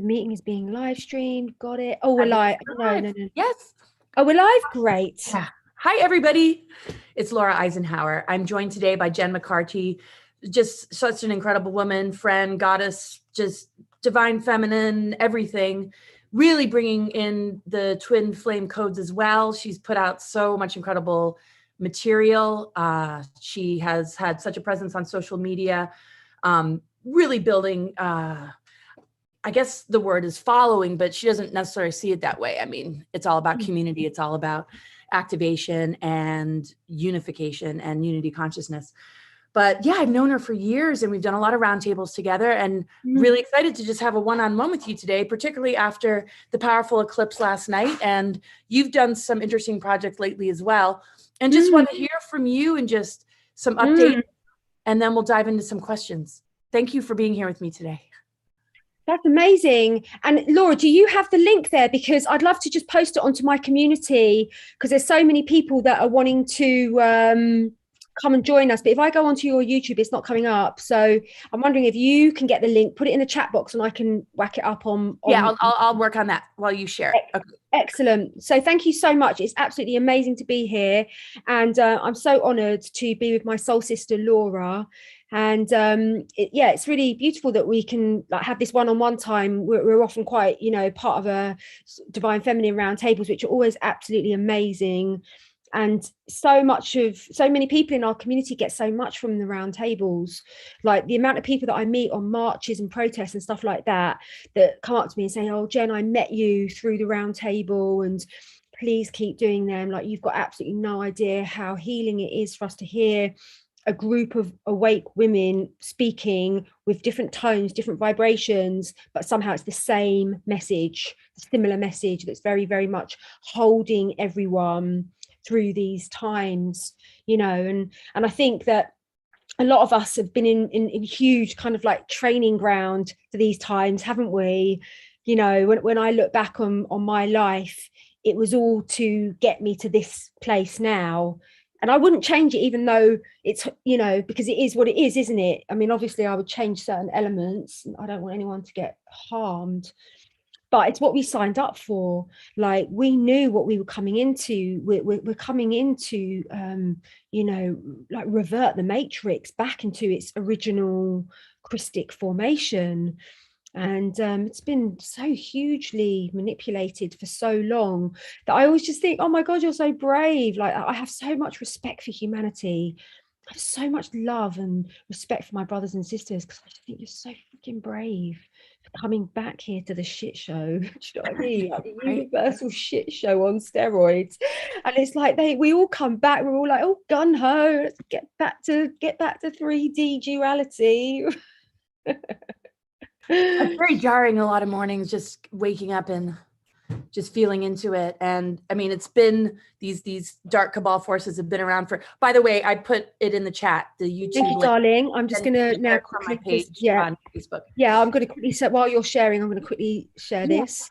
The meeting is being live streamed. Got it. Oh, we're live. No. Yes. Oh, we're live. Great. Yeah. Hi, everybody. It's 𝗤𝘂𝗏 Eisenhower. I'm joined today by Jen McCarty, just such an incredible woman, friend, goddess, just divine feminine, everything. Really bringing in the twin flame codes as well. She's put out so much incredible material. She has had such a presence on social media, really building, I guess the word is following, but she doesn't necessarily see it that way. I mean, it's all about community. It's all about activation and unification and unity consciousness. But yeah, I've known her for years and we've done a lot of roundtables together, and really excited to just have a one-on-one with you today, particularly after the powerful eclipse last night. And you've done some interesting projects lately as well. And just want to hear from you and just some updates, and then we'll dive into some questions. Thank you for being here with me today. That's amazing. And Laura, do you have the link there? Because I'd love to just post it onto my community, because there's so many people that are wanting to come and join us. But if I go onto your YouTube, it's not coming up. So I'm wondering if you can get the link, put it in the chat box, and I can whack it up on yeah, I'll work on that while you share it. Okay. Excellent. So thank you so much. It's absolutely amazing to be here. And I'm so honored to be with my soul sister, Laura. And it's really beautiful that we can have this one-on-one time. We're often quite, part of a divine feminine roundtables, which are always absolutely amazing. And so many people in our community get so much from the roundtables. Like the amount of people that I meet on marches and protests and stuff like that come up to me and say, "Oh, Jen, I met you through the roundtable, and please keep doing them. Like, you've got absolutely no idea how healing it is for us to hear a group of awake women speaking with different tones, different vibrations, but somehow it's the same message, a similar message that's very, very much holding everyone through these times, and I think that a lot of us have been in huge kind of like training ground for these times, haven't we? When I look back on my life, it was all to get me to this place now. And I wouldn't change it, even though it's, because it is what it is, isn't it? I mean, obviously I would change certain elements. I don't want anyone to get harmed, but it's what we signed up for. Like, we knew what we were coming into. We're coming into, like revert the matrix back into its original crystic formation. And it's been so hugely manipulated for so long that I always just think, oh my God, you're so brave. Like, I have so much respect for humanity. I have so much love and respect for my brothers and sisters, because I just think you're so freaking brave for coming back here to the shit show. Do you know what I mean? Like the universal shit show on steroids. And it's like we all come back, we're all like, oh, gun ho, let's get back to 3D duality. It's very jarring a lot of mornings, just waking up and just feeling into it. And I mean, it's been these dark cabal forces have been around for, by the way, I put it in the chat, the YouTube Thank you, link. darling. I'm just gonna now on my page on Facebook. Yeah, I'm gonna quickly while you're sharing, I'm gonna quickly share this.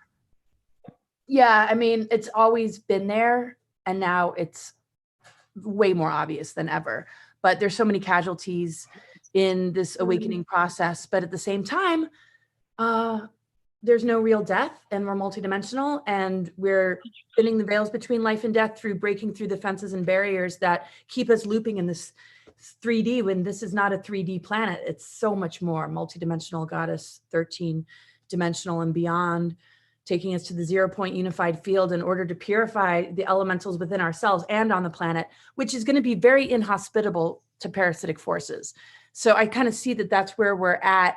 Yeah, I mean, it's always been there, and now it's way more obvious than ever. But there's so many casualties in this awakening process, but at the same time, there's no real death, and we're multidimensional, and we're thinning the veils between life and death through breaking through the fences and barriers that keep us looping in this 3D, when this is not a 3D planet. It's so much more multidimensional, goddess, 13 dimensional and beyond, taking us to the 0-point unified field in order to purify the elementals within ourselves and on the planet, which is going to be very inhospitable to parasitic forces. So I kind of see that that's where we're at.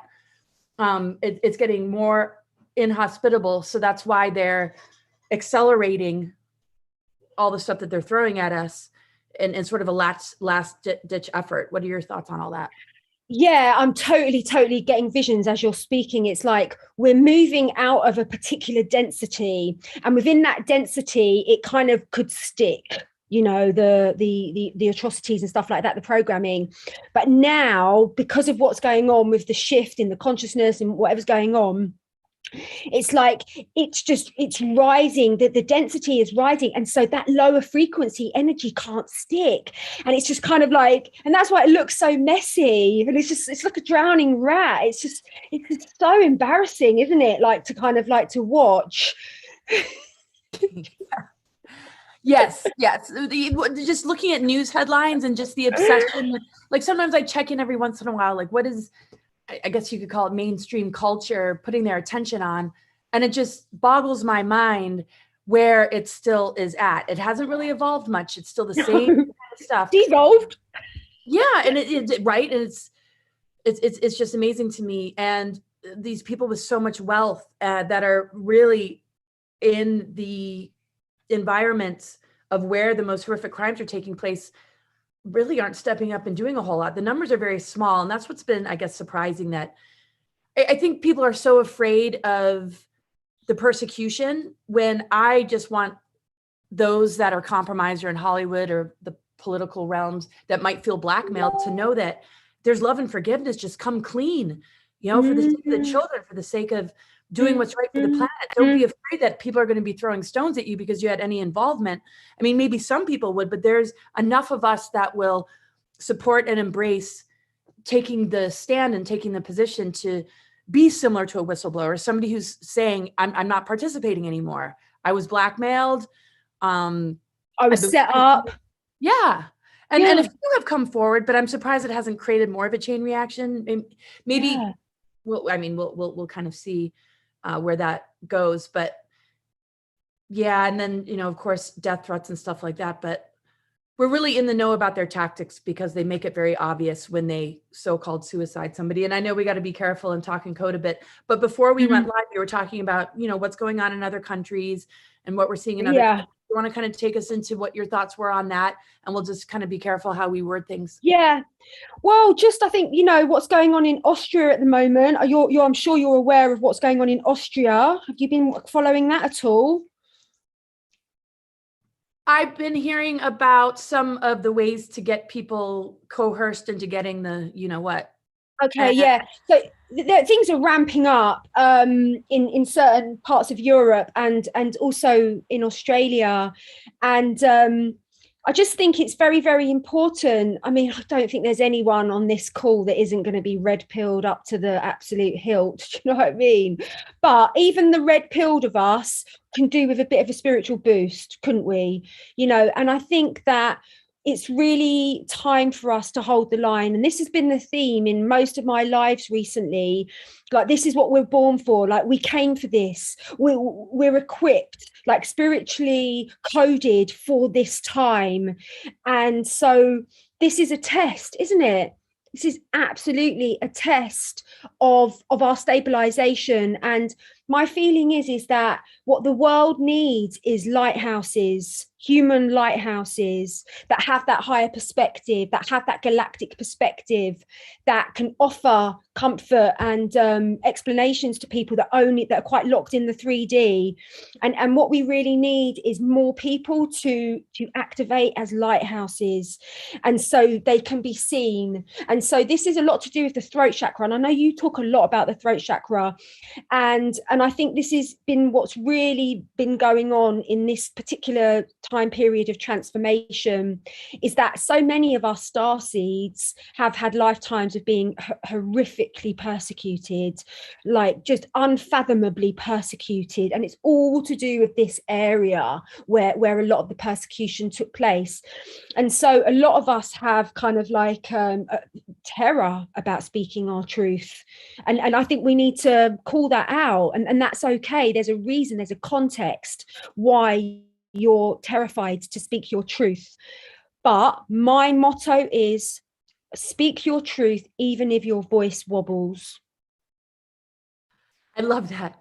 It's getting more inhospitable. So that's why they're accelerating all the stuff that they're throwing at us in sort of a last ditch effort. What are your thoughts on all that? Yeah, I'm totally getting visions as you're speaking. It's like we're moving out of a particular density, and within that density, it kind of could stick, the atrocities and stuff like that, the programming. But now, because of what's going on with the shift in the consciousness and whatever's going on, It's like it's rising, the density is rising, and so that lower frequency energy can't stick, and it's just kind of like, and that's why it looks so messy, and it's like a drowning rat. It's just so embarrassing, isn't it, like to kind of like to watch. Yes. Just looking at news headlines and just the obsession with, like, sometimes I check in every once in a while, like, what is, I guess you could call it mainstream culture putting their attention on, and it just boggles my mind where it still is at. It hasn't really evolved much. It's still the same kind of stuff. Devolved. Yeah, and it right, and it's just amazing to me. And these people with so much wealth that are really in the environments of where the most horrific crimes are taking place really aren't stepping up and doing a whole lot. The numbers are very small, and that's what's been, I guess, surprising, that I think people are so afraid of the persecution, when I just want those that are compromised or in Hollywood or the political realms that might feel blackmailed to know that there's love and forgiveness. Just come clean, for the sake of the children, for the sake of doing what's right for the planet. Don't be afraid that people are going to be throwing stones at you because you had any involvement. I mean, maybe some people would, but there's enough of us that will support and embrace taking the stand and taking the position to be similar to a whistleblower, somebody who's saying, I'm not participating anymore. I was blackmailed. I was set up. Yeah. And a few have come forward, but I'm surprised it hasn't created more of a chain reaction. Maybe, we'll kind of see where that goes, but yeah. And then, of course, death threats and stuff like that, but we're really in the know about their tactics because they make it very obvious when they so-called suicide somebody. And I know we got to be careful and talk in code a bit, but before we went live, we were talking about, what's going on in other countries and what we're seeing in other countries. You want to kind of take us into what your thoughts were on that, and we'll just kind of be careful how we word things. Yeah. Well, just, I think, what's going on in Austria at the moment. I'm sure you're aware of what's going on in Austria. Have you been following that at all? I've been hearing about some of the ways to get people coerced into getting the, what. Okay, yeah. So things are ramping up in certain parts of Europe and also in Australia. And I just think it's very, very important. I mean, I don't think there's anyone on this call that isn't going to be red-pilled up to the absolute hilt. Do you know what I mean? But even the red-pilled of us can do with a bit of a spiritual boost, couldn't we? And I think that it's really time for us to hold the line. And this has been the theme in most of my lives recently. Like, this is what we're born for. Like, we came for this. We're equipped, like spiritually coded for this time. And so this is a test, isn't it? This is absolutely a test of our stabilization. And my feeling is that what the world needs is lighthouses, human lighthouses that have that higher perspective, that have that galactic perspective, that can offer comfort and explanations to people that are quite locked in the 3D. And what we really need is more people to activate as lighthouses, and so they can be seen. And so this is a lot to do with the throat chakra. And I know you talk a lot about the throat chakra, and I think this has been what's really been going on in this particular time period of transformation, is that so many of us starseeds have had lifetimes of being horrifically persecuted, like just unfathomably persecuted. And it's all to do with this area where a lot of the persecution took place. And so a lot of us have kind of like terror about speaking our truth. And I think we need to call that out. And that's okay. There's a reason, there's a context why you're terrified to speak your truth. But my motto is, speak your truth, even if your voice wobbles. I love that.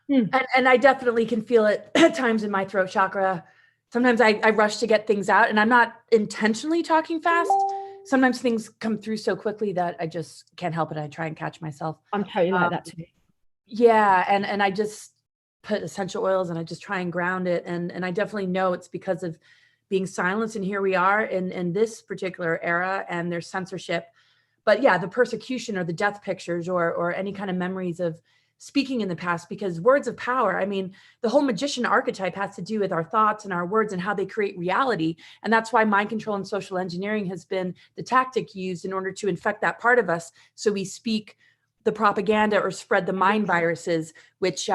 And I definitely can feel it at times in my throat chakra. Sometimes I rush to get things out, and I'm not intentionally talking fast. Sometimes things come through so quickly that I just can't help it. I try and catch myself. I'm totally like that too. Yeah. And I just put essential oils and I just try and ground it. And I definitely know it's because of being silenced. And here we are in this particular era, and there's censorship. But yeah, the persecution or the death pictures or any kind of memories of speaking in the past, because words of power, I mean, the whole magician archetype has to do with our thoughts and our words and how they create reality. And that's why mind control and social engineering has been the tactic used in order to infect that part of us. So we speak the propaganda or spread the mind viruses, which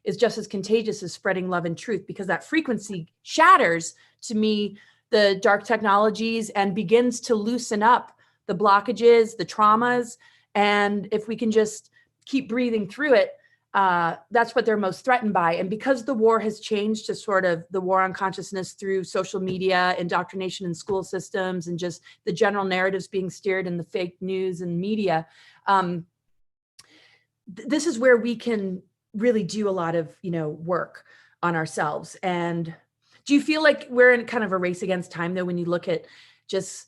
is just as contagious as spreading love and truth, because that frequency shatters, to me, the dark technologies and begins to loosen up the blockages, the traumas. And if we can just keep breathing through it, that's what they're most threatened by. And because the war has changed to sort of the war on consciousness through social media, indoctrination in school systems, and just the general narratives being steered in the fake news and media, this is where we can really do a lot of, work on ourselves. And do you feel like we're in kind of a race against time, though, when you look at just,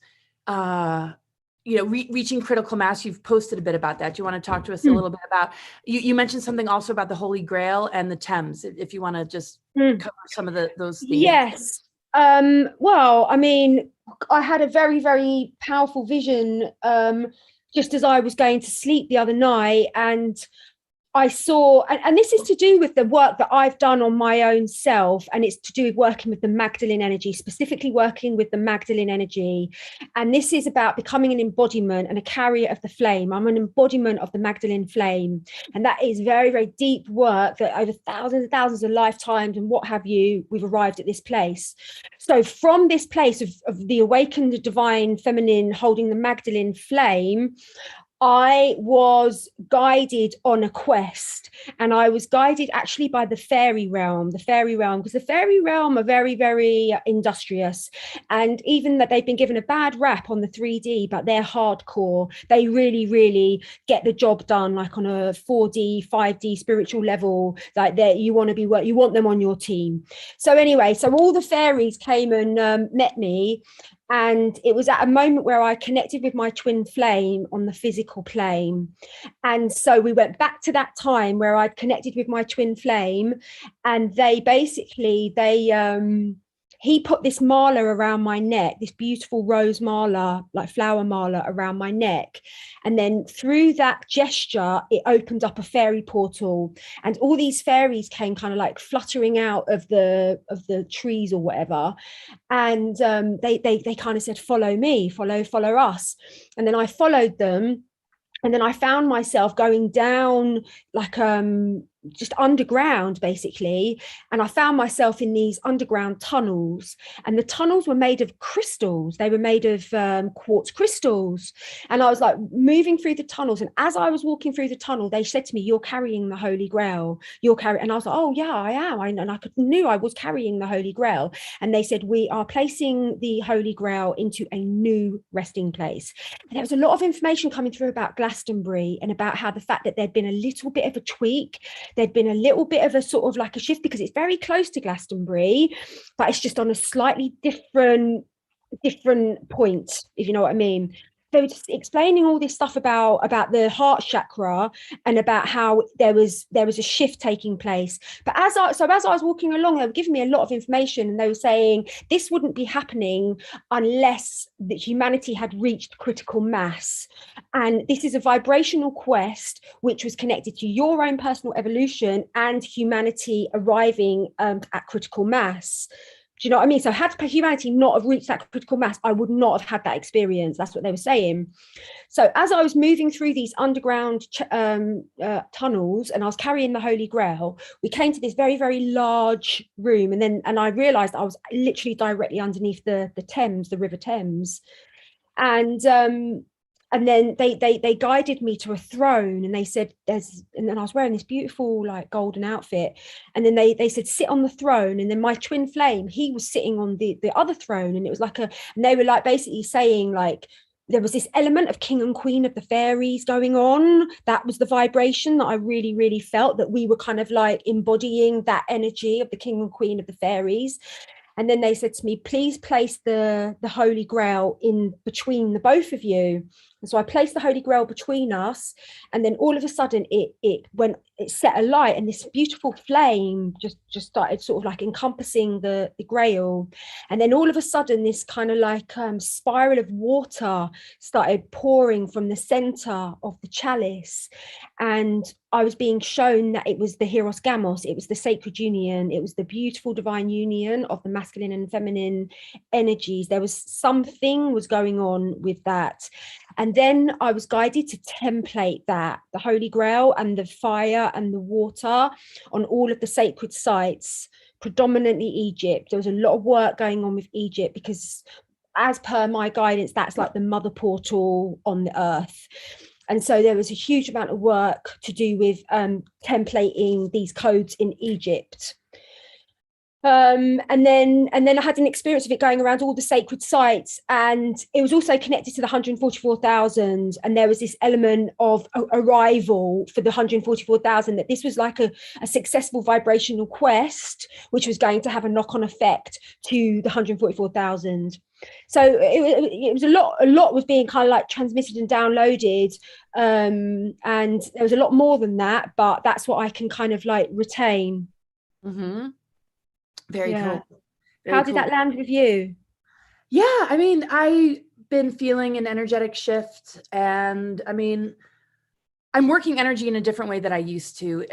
reaching critical mass? You've posted a bit about that. Do you want to talk to us a little bit about, you mentioned something also about the Holy Grail and the 𝗏s, if you want to just cover some of those things. Yes. Well, I mean, I had a very, very powerful vision just as I was going to sleep the other night, and I saw, and this is to do with the work that I've done on my own self, and it's to do with working with the Magdalene energy, specifically working with the Magdalene energy. And this is about becoming an embodiment and a carrier of the flame. I'm an embodiment of the Magdalene flame. And that is very, very deep work that over thousands and thousands of lifetimes and what have you, we've arrived at this place. So from this place of the awakened divine feminine holding the Magdalene flame, I was guided on a quest, and I was guided actually by the fairy realm, because the fairy realm are very, very industrious. And even that they've been given a bad rap on the 3D, but they're hardcore. They really, really get the job done, like on a 4D, 5D spiritual level, like you want them on your team. So anyway, so all the fairies came and met me. And it was at a moment where I connected with my twin flame on the physical plane. And so we went back to that time where I'd connected with my twin flame, and he put this mala around my neck, this beautiful rose mala, like flower mala around my neck. And then through that gesture, it opened up a fairy portal, and all these fairies came kind of like fluttering out of the trees or whatever. And they kind of said, follow me, follow us. And then I followed them. And then I found myself going down like just underground, basically. And I found myself in these underground tunnels, and the tunnels were made of crystals. They were made of quartz crystals. And I was like moving through the tunnels. And as I was walking through the tunnel, they said to me, you're carrying the Holy Grail. And I was like, oh yeah, I am. And I knew I was carrying the Holy Grail. And they said, we are placing the Holy Grail into a new resting place. And there was a lot of information coming through about Glastonbury, and about how the fact that there'd been a little bit of a tweak, there'd been a little bit of a sort of like a shift, because it's very close to Glastonbury, but it's just on a slightly different point, if you know what I mean. So just explaining all this stuff about the heart chakra, and about how there was a shift taking place. But as I was walking along, they were giving me a lot of information, and they were saying this wouldn't be happening unless that humanity had reached critical mass. And this is a vibrational quest which was connected to your own personal evolution and humanity arriving at critical mass. Do you know what I mean? So had humanity not have reached that critical mass, I would not have had that experience. That's what they were saying. So as I was moving through these underground tunnels, and I was carrying the Holy Grail, we came to this very, very large room. And I realized I was literally directly underneath the Thames, the River Thames. And then they guided me to a throne, and they said and then I was wearing this beautiful like golden outfit, and then they said sit on the throne. And then my twin flame, he was sitting on the other throne, and it was like and they were like basically saying like there was this element of king and queen of the fairies going on. That was the vibration that I really, really felt, that we were kind of like embodying that energy of the king and queen of the fairies. And then they said to me, please place the Holy Grail in between the both of you. And so I placed the Holy Grail between us, and then all of a sudden it set alight, and this beautiful flame just started sort of like encompassing the Grail. And then all of a sudden this kind of like spiral of water started pouring from the center of the chalice, and I was being shown that it was the 𝗍𝗄𝗃𝗃, it was the sacred union, it was the beautiful divine union of the masculine and feminine energies. There was something was going on with that. And then I was guided to template that, the Holy Grail and the fire and the water, on all of the sacred sites, predominantly Egypt. There was a lot of work going on with Egypt because, as per my guidance, that's like the mother portal on the earth. And so there was a huge amount of work to do with templating these codes in Egypt. And then I had an experience of it going around all the sacred sites, and it was also connected to the 144,000. And there was this element of arrival for the 144,000, that this was like a successful vibrational quest, which was going to have a knock-on effect to the 144,000. So it was a lot was being kind of like transmitted and downloaded, and there was a lot more than that, but that's what I can kind of like retain. Mm-hmm. Very cool. How did that land with you? Yeah, I mean, I've been feeling an energetic shift, and I mean, I'm working energy in a different way that I used to.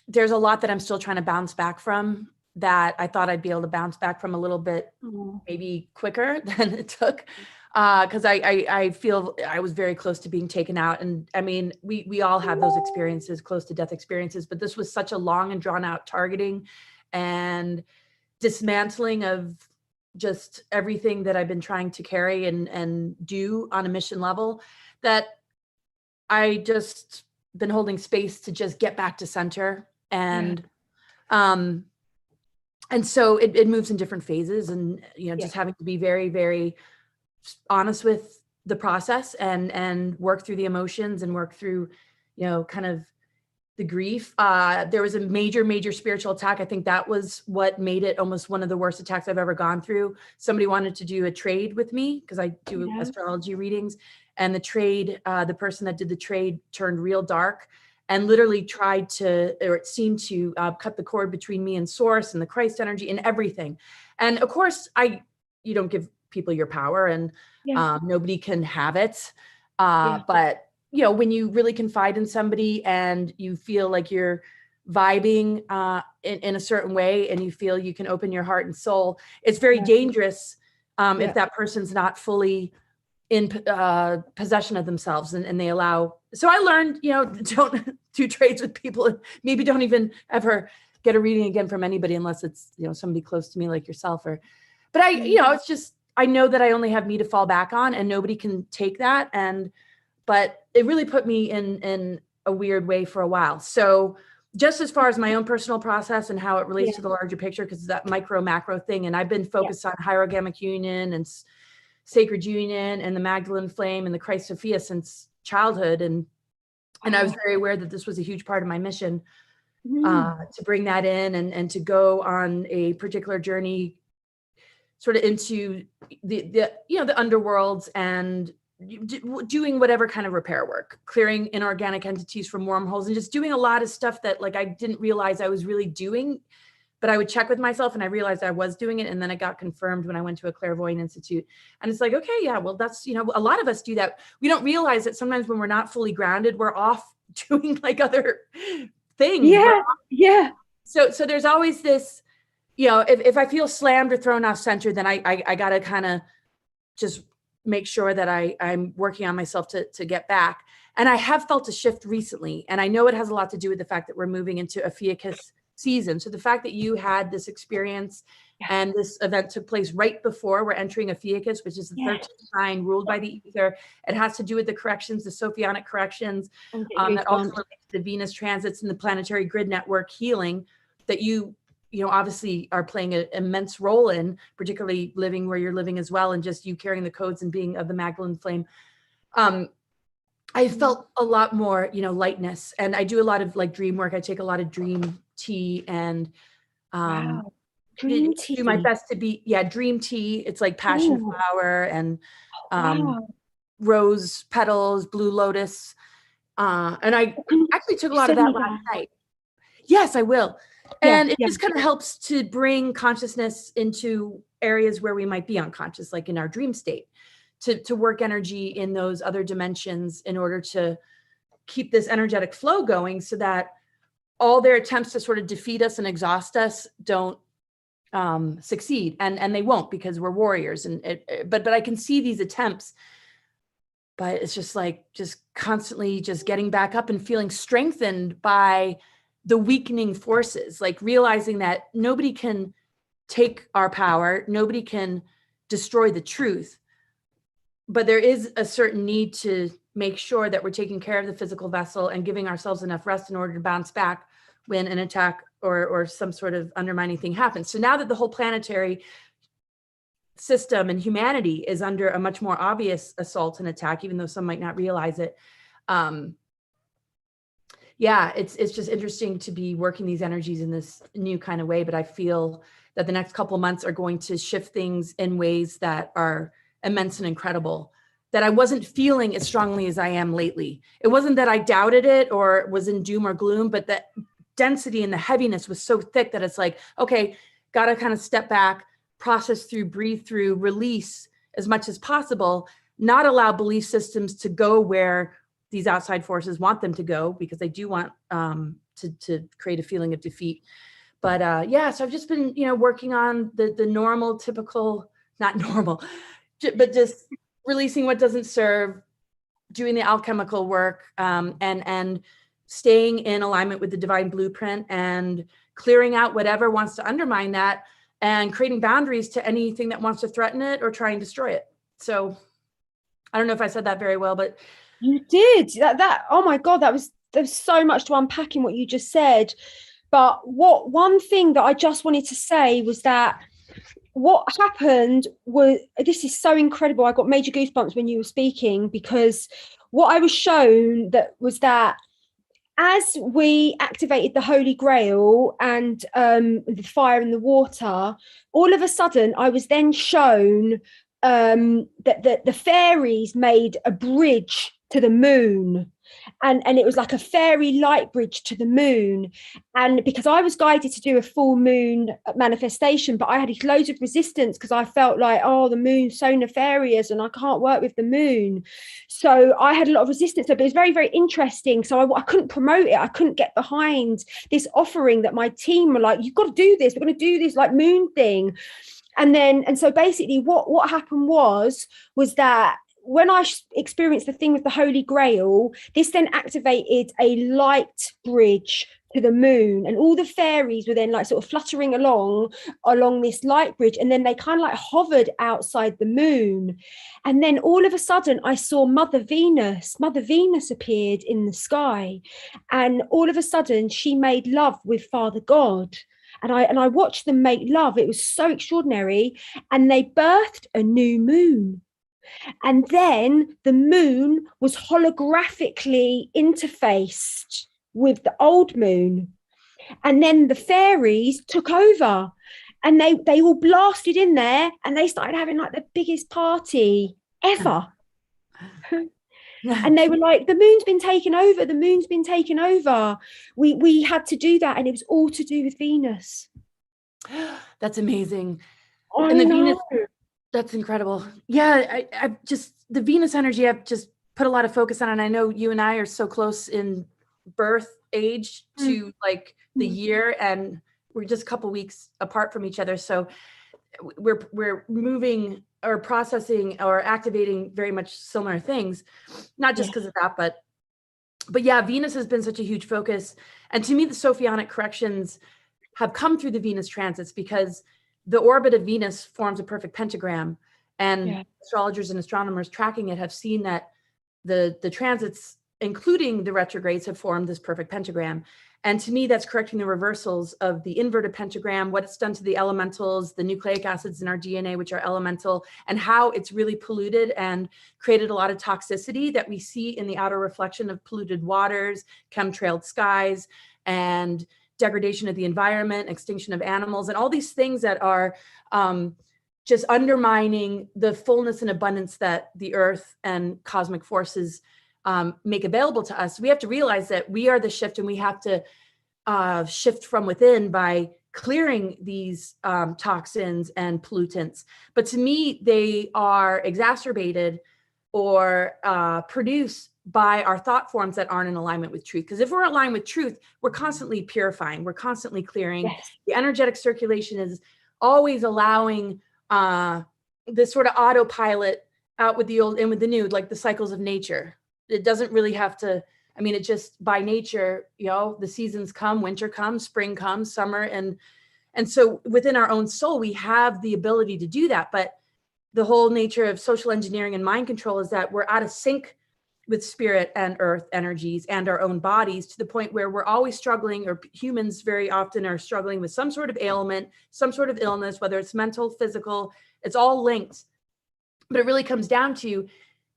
There's a lot that I'm still trying to bounce back from, that I thought I'd be able to bounce back from a little bit, maybe quicker than it took. Because I feel I was very close to being taken out. And I mean, we all have those experiences, close to death experiences, but this was such a long and drawn out targeting and dismantling of just everything that I've been trying to carry and do on a mission level, that I just been holding space to just get back to center. And so it moves in different phases, and, you know, just having to be very, very honest with the process and work through the emotions and work through, you know, kind of the grief. There was a major spiritual attack. I think that was what made it almost one of the worst attacks I've ever gone through. Somebody wanted to do a trade with me because I do astrology readings, and the trade, the person that did the trade turned real dark and literally tried to, or it seemed to cut the cord between me and source and the Christ energy and everything. And of course, you don't give people your power, and nobody can have it. But you know, when you really confide in somebody and you feel like you're vibing in a certain way, and you feel you can open your heart and soul, it's very dangerous if that person's not fully in possession of themselves, and they allow. So I learned, you know, don't do trades with people, and maybe don't even ever get a reading again from anybody unless it's, you know, somebody close to me like yourself. But you know, it's just, I know that I only have me to fall back on, and nobody can take that. But it really put me in a weird way for a while. So just as far as my own personal process and how it relates to the larger picture, because that micro macro thing, and I've been focused on hierogamic union and sacred union and the Magdalene flame and the 𝗍𝗄𝗃 since childhood. And I was very aware that this was a huge part of my mission, to bring that in and to go on a particular journey sort of into the you know, the underworlds, and doing whatever kind of repair work, clearing inorganic entities from wormholes, and just doing a lot of stuff that, like, I didn't realize I was really doing, but I would check with myself and I realized I was doing it. And then it got confirmed when I went to a clairvoyant institute, and it's like, okay, yeah, well, that's, you know, a lot of us do that. We don't realize that sometimes when we're not fully grounded, we're off doing like other things. So there's always this, you know, if I feel slammed or thrown off center, then I got to kind of just make sure that I'm working on myself to get back. And I have felt a shift recently. And I know it has a lot to do with the fact that we're moving into a 𝗑𝗍𝗃 season. So the fact that you had this experience and this event took place right before we're entering a 𝗑𝗑𝗃, which is the 13th sign ruled by the ether. It has to do with the corrections, the Sophionic corrections, that also relate to the Venus transits and the planetary grid network healing that you know, obviously are playing an immense role in, particularly living where you're living as well, and just you carrying the codes and being of the Magdalene flame. I felt a lot more, you know, lightness, and I do a lot of like dream work. I take a lot of dream tea and Dream tea. do my best to be, dream tea. It's like passion flower and rose petals, blue lotus. And I actually took a lot of that last night. Yes, I will. And it just kind of helps to bring consciousness into areas where we might be unconscious, like in our dream state, to work energy in those other dimensions in order to keep this energetic flow going, so that all their attempts to sort of defeat us and exhaust us don't succeed. And they won't, because we're warriors. But I can see these attempts, but it's just like, just constantly just getting back up and feeling strengthened by the weakening forces, like realizing that nobody can take our power, nobody can destroy the truth, but there is a certain need to make sure that we're taking care of the physical vessel and giving ourselves enough rest in order to bounce back when an attack or some sort of undermining thing happens. So now that the whole planetary system and humanity is under a much more obvious assault and attack, even though some might not realize it, yeah, it's just interesting to be working these energies in this new kind of way. But I feel that the next couple of months are going to shift things in ways that are immense and incredible, that I wasn't feeling as strongly as I am lately. It wasn't that I doubted it or was in doom or gloom, but the density and the heaviness was so thick that it's like, okay, got to kind of step back, process through, breathe through, release as much as possible, not allow belief systems to go where these outside forces want them to go, because they do want to create a feeling of defeat. But yeah, so I've just been, working on the normal, typical, not normal, but just releasing what doesn't serve, doing the alchemical work, and staying in alignment with the divine blueprint, and clearing out whatever wants to undermine that, and creating boundaries to anything that wants to threaten it or try and destroy it. So I don't know if I said that very well, but you did. That oh my God, there's so much to unpack in what you just said. But one thing that I just wanted to say was that what happened was, this is so incredible. I got major goosebumps when you were speaking, because what I was shown was that as we activated the Holy Grail and the fire and the water, all of a sudden I was then shown that the fairies made a bridge to the moon, and it was like a fairy light bridge to the moon. And because I was guided to do a full moon manifestation, but I had loads of resistance, because I felt like, oh, the moon's so nefarious and I can't work with the moon. So I had a lot of resistance, but it was very, very interesting. So I couldn't promote it. I couldn't get behind this offering that my team were like, you've got to do this, we're going to do this like moon thing. And so basically what happened was that when I experienced the thing with the Holy Grail, this then activated a light bridge to the moon, and all the fairies were then like sort of fluttering along this light bridge, and then they kind of like hovered outside the moon. And then all of a sudden I saw Mother Venus appeared in the sky, and all of a sudden she made love with Father God. And I watched them make love. It was so extraordinary. And they birthed a new moon. And then the moon was holographically interfaced with the old moon. And then the fairies took over, and they all blasted in there, and they started having like the biggest party ever. And they were like, the moon's been taken over. The moon's been taken over. We had to do that. And it was all to do with Venus. That's amazing. And the Venus, that's incredible. Yeah, I just, the Venus energy, I've just put a lot of focus on. And I know you and I are so close in birth age to like the year, and we're just a couple weeks apart from each other. So we're moving or processing or activating very much similar things, not just because of that, but yeah, Venus has been such a huge focus. And to me, the Sophionic corrections have come through the Venus transits, because the orbit of Venus forms a perfect pentagram, and astrologers and astronomers tracking it have seen that the transits, including the retrogrades, have formed this perfect pentagram. And to me, that's correcting the reversals of the inverted pentagram, what it's done to the elementals, the nucleic acids in our DNA, which are elemental, and how it's really polluted and created a lot of toxicity that we see in the outer reflection of polluted waters, chemtrailed skies, and degradation of the environment, extinction of animals, and all these things that are just undermining the fullness and abundance that the earth and cosmic forces make available to us. We have to realize that we are the shift, and we have to shift from within by clearing these toxins and pollutants. But to me, they are exacerbated or produced by our thought forms that aren't in alignment with truth. Because if we're aligned with truth, we're constantly purifying, we're constantly clearing. Yes. The energetic circulation is always allowing this sort of autopilot, out with the old, in with the new, like the cycles of nature. It doesn't really have to, I mean, it just by nature, you know, the seasons come, winter comes, spring comes, summer. And so within our own soul, we have the ability to do that. But the whole nature of social engineering and mind control is that we're out of sync with spirit and earth energies and our own bodies, to the point where we're always struggling, or humans very often are struggling with some sort of ailment, some sort of illness, whether it's mental, physical, it's all linked. But it really comes down to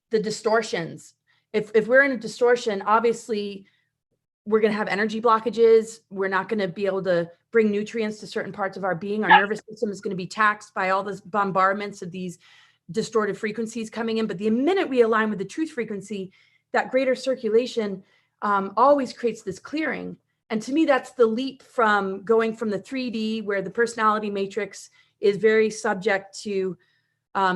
the distortions. If we're in a distortion, obviously we're going to have energy blockages. We're not going to be able to bring nutrients to certain parts of our being. Our nervous system is going to be taxed by all this bombardments of these distorted frequencies coming in. But the minute we align with the truth frequency, that greater circulation always creates this clearing. And to me, that's the leap from going from the 3D, where the personality matrix is very subject to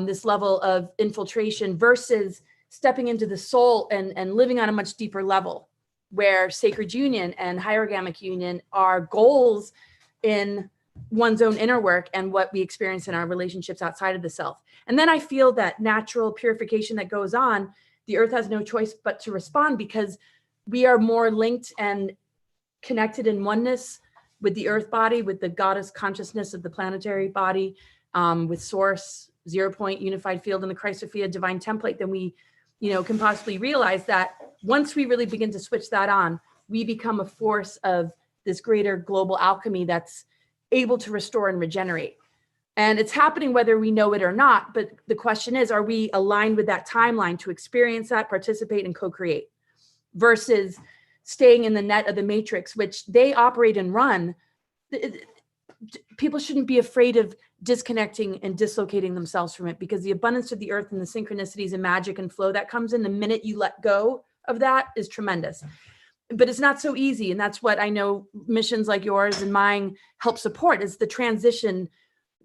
this level of infiltration, versus stepping into the soul and living on a much deeper level, where sacred union and hierogamic union are goals in one's own inner work and what we experience in our relationships outside of the self. And then I feel that natural purification that goes on, the earth has no choice but to respond, because we are more linked and connected in oneness with the earth body, with the goddess consciousness of the planetary body, with source, 0-point unified field, and the 𝗍𝗂𝗏 divine template, than we, you know, can possibly realize. That once we really begin to switch that on, we become a force of this greater global alchemy that's able to restore and regenerate. And it's happening whether we know it or not. But the question is, are we aligned with that timeline to experience that, participate, and co-create, versus staying in the net of the matrix, which they operate and run? People shouldn't be afraid of disconnecting and dislocating themselves from it, because the abundance of the earth and the synchronicities and magic and flow that comes in the minute you let go of that is tremendous. But it's not so easy. And that's what I know missions like yours and mine help support, is the transition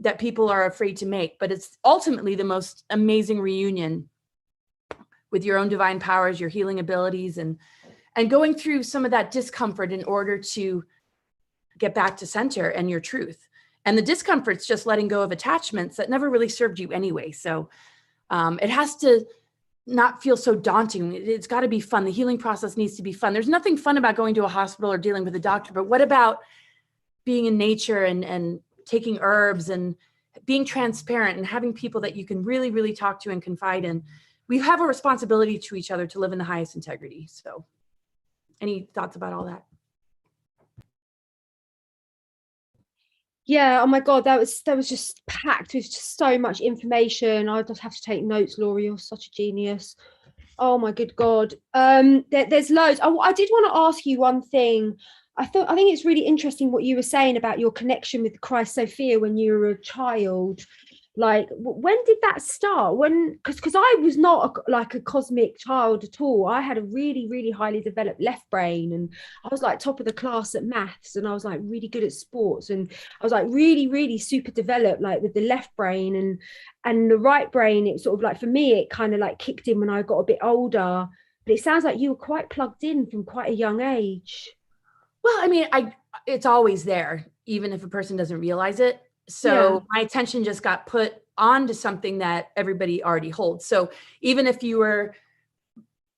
that people are afraid to make. But it's ultimately the most amazing reunion with your own divine powers, your healing abilities, and going through some of that discomfort in order to get back to center and your truth. And the discomfort's just letting go of attachments that never really served you anyway. So it has to not feel so daunting. It's got to be fun. The healing process needs to be fun. There's nothing fun about going to a hospital or dealing with a doctor, but what about being in nature and taking herbs and being transparent and having people that you can really, really talk to and confide in? We have a responsibility to each other to live in the highest integrity. So any thoughts about all that? Yeah, oh my God, that was just packed with just so much information. I just have to take notes, Laura. You're such a genius. Oh my good God. There's loads. I did want to ask you one thing. I think it's really interesting what you were saying about your connection with 𝗍𝗏𝗏 when you were a child. Like, when did that start? When, because I was not like a cosmic child at all. I had a really, really highly developed left brain, and I was like top of the class at maths, and I was like really good at sports, and I was like really, really super developed, like with the left brain, and the right brain. It sort of like, for me, it kind of like kicked in when I got a bit older. But it sounds like you were quite plugged in from quite a young age. Well, I mean, it's always there, even if a person doesn't realize it. So my attention just got put onto something that everybody already holds. So even if you were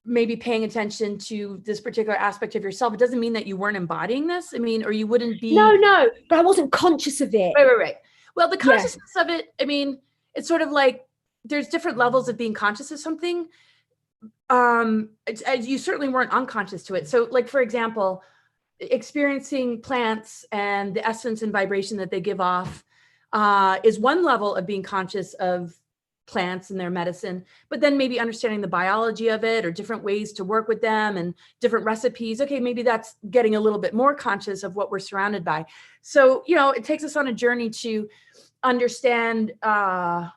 maybe paying attention to this particular aspect of yourself, it doesn't mean that you weren't embodying this. I mean, or you wouldn't be. No, but I wasn't conscious of it. Right. Well, the consciousness of it, I mean, it's sort of like there's different levels of being conscious of something. You certainly weren't unconscious to it. So like, for example, experiencing plants and the essence and vibration that they give off is one level of being conscious of plants and their medicine, but then maybe understanding the biology of it or different ways to work with them and different recipes. Okay, maybe that's getting a little bit more conscious of what we're surrounded by. So, you know, it takes us on a journey to understand the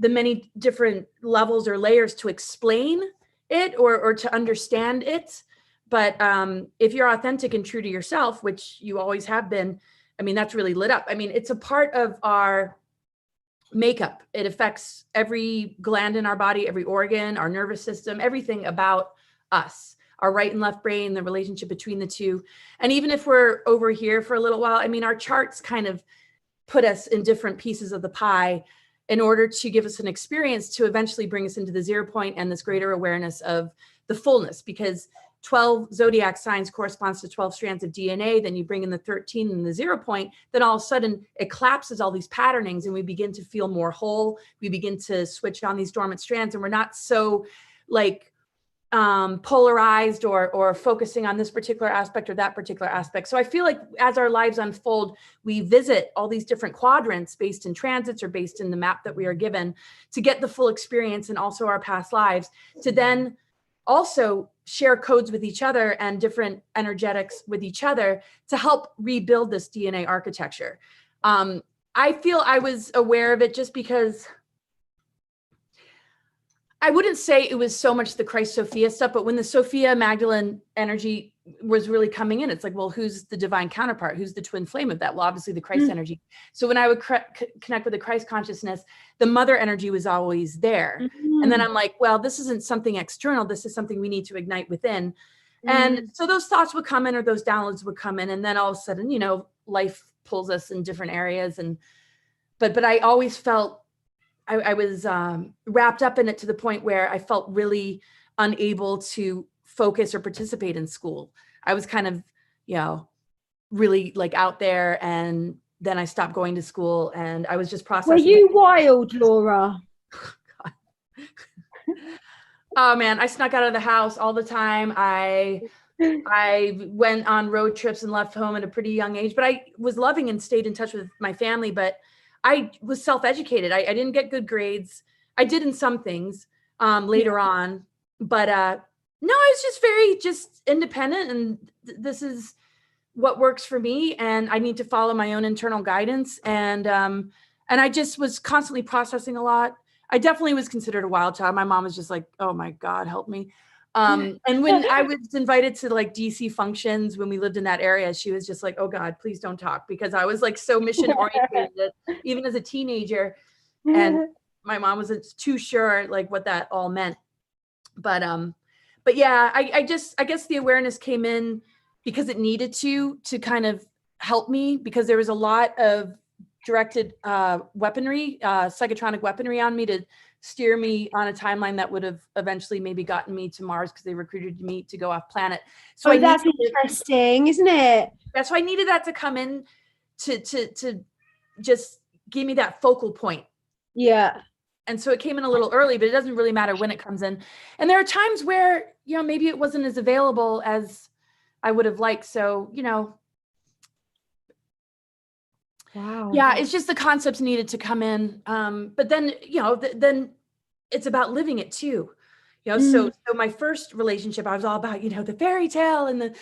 many different levels or layers to explain it or to understand it. But if you're authentic and true to yourself, which you always have been, I mean, that's really lit up. I mean, it's a part of our makeup. It affects every gland in our body, every organ, our nervous system, everything about us, our right and left brain, the relationship between the two. And even if we're over here for a little while, I mean, our charts kind of put us in different pieces of the pie in order to give us an experience to eventually bring us into the 0 point and this greater awareness of the fullness, because 12 zodiac signs corresponds to 12 strands of DNA. Then you bring in the 13 and the 0 point, then all of a sudden it collapses all these patternings and we begin to feel more whole. We begin to switch on these dormant strands and we're not so like polarized or focusing on this particular aspect or that particular aspect. So I feel like as our lives unfold, we visit all these different quadrants based in transits or based in the map that we are given to get the full experience and also our past lives, to then also share codes with each other and different energetics with each other to help rebuild this DNA architecture. I feel I was aware of it just because I wouldn't say it was so much the Christ-Sophia stuff, but when the Sophia Magdalene energy was really coming in, it's like, well, who's the divine counterpart? Who's the twin flame of that? Well, obviously the Christ energy. So when I would connect with the Christ consciousness, the mother energy was always there. And then I'm like, well, this isn't something external. This is something we need to ignite within. And so those thoughts would come in or those downloads would come in. And then all of a sudden, you know, life pulls us in different areas. And, but I always felt I was wrapped up in it to the point where I felt really unable to focus or participate in school. I was kind of, you know, really like out there, and then I stopped going to school and I was just processing. Were you wild, Laura? Oh man, I snuck out of the house all the time. I went on road trips and left home at a pretty young age, but I was loving and stayed in touch with my family, but I was self-educated. I didn't get good grades. I did in some things later on, but no, I was just very independent, and this is what works for me. And I need to follow my own internal guidance. And I just was constantly processing a lot. I definitely was considered a wild child. My mom was just like, oh my God, help me. And when I was invited to like DC functions, when we lived in that area, she was just like, oh God, please don't talk, because I was like so mission oriented, even as a teenager. And my mom wasn't too sure like what that all meant. But yeah, I guess the awareness came in because it needed to kind of help me, because there was a lot of directed weaponry, psychotronic weaponry on me to steer me on a timeline that would have eventually maybe gotten me to Mars, because they recruited me to go off planet. So that's interesting, isn't it? That's why I needed that to come in to just give me that focal point. Yeah. And so it came in a little early, but it doesn't really matter when it comes in. And there are times where, you know, maybe it wasn't as available as I would have liked. So, you know, wow. Yeah, it's just the concepts needed to come in. But then, you know, then it's about living it too. You know, so my first relationship, I was all about, you know, the fairy tale and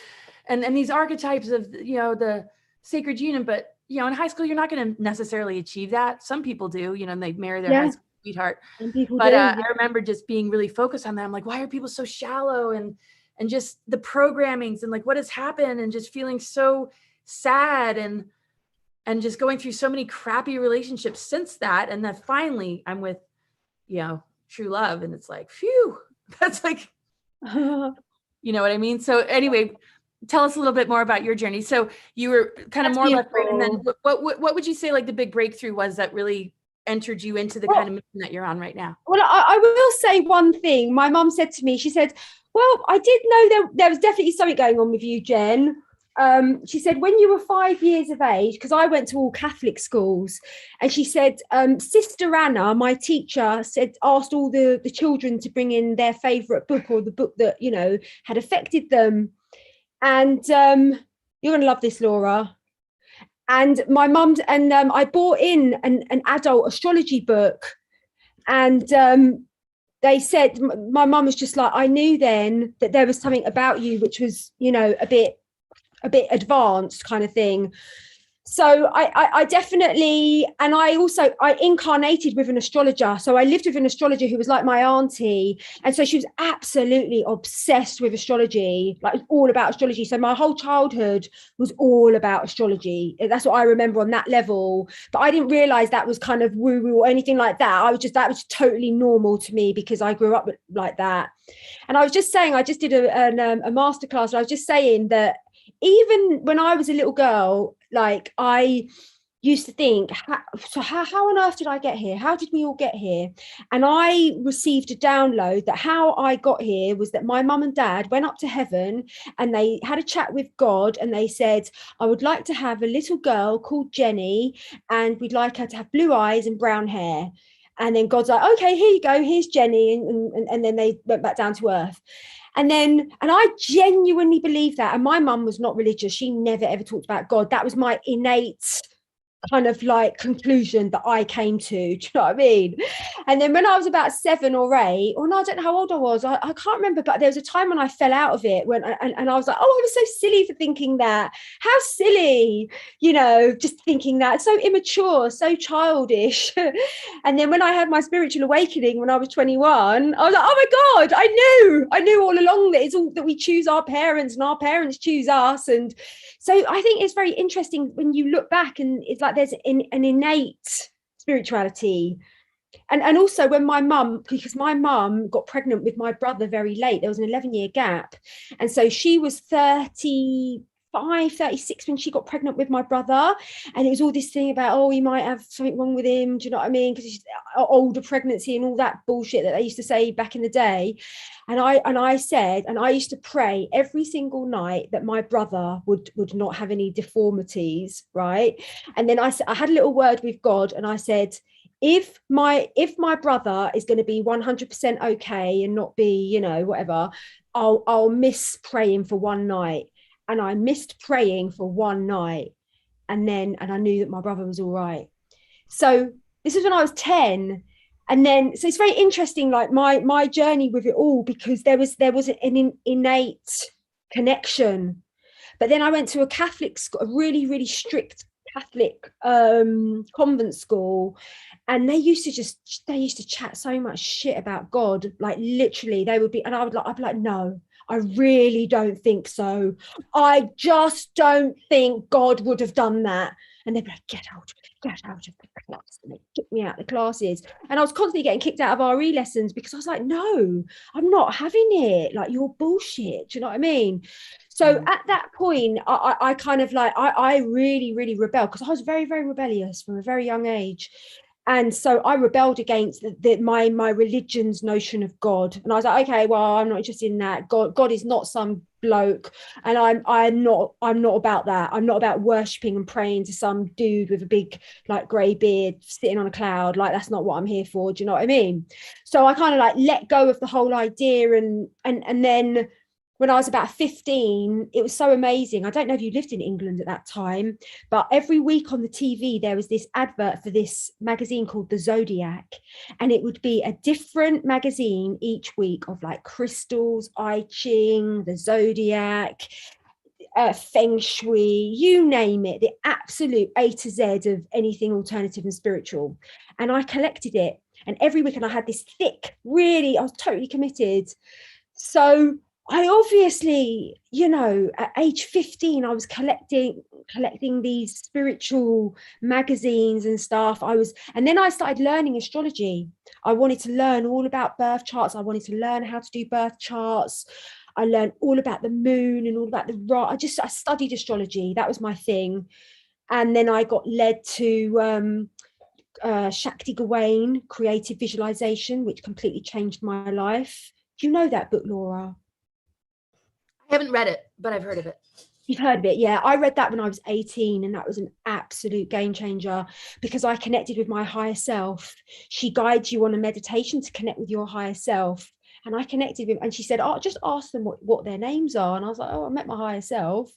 and these archetypes of, you know, the sacred union. But, you know, in high school, you're not going to necessarily achieve that. Some people do, you know, and they marry their high school sweetheart. But I remember just being really focused on that. I'm like, why are people so shallow? And just the programmings and like what has happened, and just feeling so sad and just going through so many crappy relationships since that. And then finally I'm with, you know, true love. And it's like, phew, that's like, you know what I mean? So anyway, tell us a little bit more about your journey. So you were kind of more left brain, and then what would you say like the big breakthrough was that really entered you into the kind of mission that you're on right now? Well, I will say one thing. My mum said to me, she said, well, I did know there was definitely something going on with you, Jen. She said, when you were 5 years of age, because I went to all Catholic schools, and she said, Sister Anna, my teacher, asked all the children to bring in their favorite book, or the book that, you know, had affected them. And you're going to love this, Laura. And my mum and I bought in an adult astrology book, and they said, my mum was just like, I knew then that there was something about you which was, you know, a bit advanced kind of thing. So I definitely, and I incarnated with an astrologer. So I lived with an astrologer who was like my auntie. And so she was absolutely obsessed with astrology, like all about astrology. So my whole childhood was all about astrology. That's what I remember on that level. But I didn't realize that was kind of woo-woo or anything like that. That was totally normal to me because I grew up like that. And I was just saying, I just did a masterclass. And I was just saying that even when I was a little girl, like I used to think, how on earth did I get here? How did we all get here? And I received a download that how I got here was that my mum and dad went up to heaven and they had a chat with God and they said, I would like to have a little girl called Jenny and we'd like her to have blue eyes and brown hair. And then God's like, okay, here you go, here's Jenny. And then they went back down to earth. And I genuinely believe that. And my mum was not religious. She never, ever talked about God. That was my innate kind of like conclusion that I came to. Do you know what I mean? And then when I was about 7 or 8, or no, I don't know how old I was. I can't remember, but there was a time when I fell out of it and I was like, oh, I was so silly for thinking that. How silly, just thinking that. It's so immature, so childish. And then when I had my spiritual awakening when I was 21, I was like, oh my God, I knew all along that it's all that we choose our parents and our parents choose us. And so I think it's very interesting when you look back and it's like there's an innate spirituality. And also when because my mum got pregnant with my brother very late, there was an 11-year gap. And so she was 35, 36 when she got pregnant with my brother. And it was all this thing about, oh, he might have something wrong with him. Do you know what I mean? Because he's older pregnancy and all that bullshit that they used to say back in the day. And I said, and I used to pray every single night that my brother would not have any deformities, right? And then I had a little word with God and I said, if my brother is going to be 100% okay and not be, whatever, I'll miss praying for one night. And I missed praying for one night. And I knew that my brother was all right. So this is when I was 10. And then, so it's very interesting, like my journey with it all, because there was an innate connection. But then I went to a Catholic school, a really, really strict Catholic convent school. And they used to chat so much shit about God. Like literally they would be, and I'd be like, no, I really don't think so. I just don't think God would have done that. And they'd be like, get out of the class. And they kicked me out of the classes. And I was constantly getting kicked out of RE lessons because I was like, no, I'm not having it. Like, you're bullshit. Do you know what I mean? So at that point, I kind of like, I really, really rebelled because I was very, very rebellious from a very young age. And so I rebelled against my religion's notion of God. And I was like, okay, well, I'm not interested in that. God is not some bloke. And I'm not about that. I'm not about worshipping and praying to some dude with a big like grey beard sitting on a cloud. Like, that's not what I'm here for. Do you know what I mean? So I kind of like let go of the whole idea. And then when I was about 15, it was so amazing. I don't know if you lived in England at that time, but every week on the TV, there was this advert for this magazine called The Zodiac. And it would be a different magazine each week of like crystals, I Ching, the Zodiac, Feng Shui, you name it, the absolute A to Z of anything alternative and spiritual. And I collected it. And every week, and I had this thick, I was totally committed. So I obviously, at age 15, I was collecting these spiritual magazines and stuff. And then I started learning astrology. I wanted to learn all about birth charts. I wanted to learn how to do birth charts. I learned all about the moon and all about I studied astrology. That was my thing. And then I got led to Shakti Gawain, Creative Visualization, which completely changed my life. Do you know that book, Laura? I haven't read it, but I've heard of it. You've heard of it, yeah. I read that when I was 18, and that was an absolute game changer because I connected with my higher self. She guides you on a meditation to connect with your higher self. And I connected with, and she said, oh, just ask them what their names are. And I was like, oh, I met my higher self.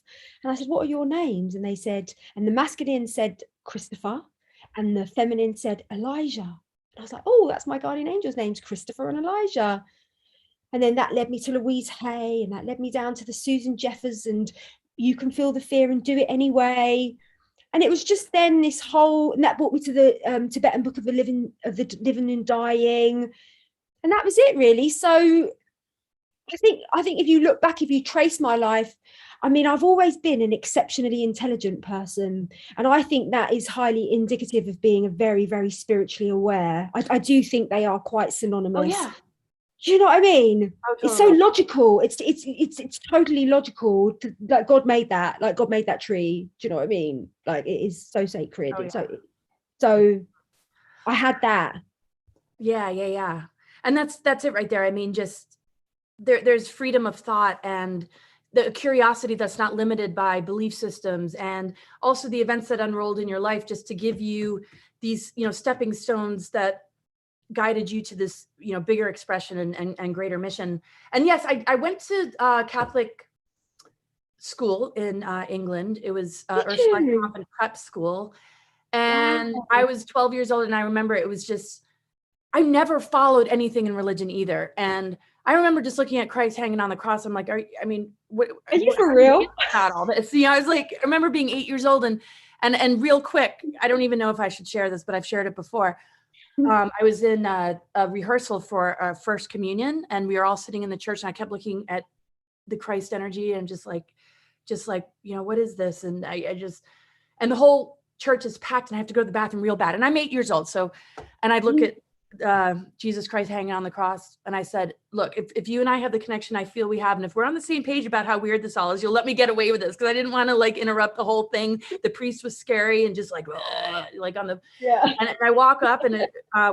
And I said, what are your names? And they said, and the masculine said Christopher, and the feminine said Elijah. And I was like, oh, that's my guardian angel's names, Christopher and Elijah. And then that led me to Louise Hay, and that led me down to the Susan Jeffers and You Can Feel the Fear and Do It Anyway. And it was just then this whole, and that brought me to the Tibetan book of the living and dying, and that was it really. So I think if you look back, if you trace my life, I mean, I've always been an exceptionally intelligent person, and I think that is highly indicative of being a very, very spiritually aware. I do think they are quite synonymous. Oh yeah. Do you know what I mean? Oh, totally. It's so logical. It's totally logical. Like God made that. Like God made that tree. Do you know what I mean? Like it is so sacred. Oh, yeah. So I had that. Yeah. And that's it right there. I mean, just there's freedom of thought and the curiosity that's not limited by belief systems, and also the events that unrolled in your life just to give you these, stepping stones that guided you to this, bigger expression and greater mission. And yes, I went to Catholic school in England. It was Ursula prep school. And Wow. I was 12 years old. And I remember it was just, I never followed anything in religion either. And I remember just looking at Christ hanging on the cross. I'm like, what Are you for real? About all this? I was like, I remember being 8 years old and real quick, I don't even know if I should share this, but I've shared it before. I was in a rehearsal for our first communion, and we were all sitting in the church, and I kept looking at the Christ energy and just like, what is this? And and the whole church is packed, and I have to go to the bathroom real bad. And I'm 8 years old. And I'd look at Jesus Christ hanging on the cross. And I said, look, if you and I have the connection I feel we have, and if we're on the same page about how weird this all is, you'll let me get away with this. Cause I didn't want to interrupt the whole thing. The priest was scary and just on the, yeah. And I walk up and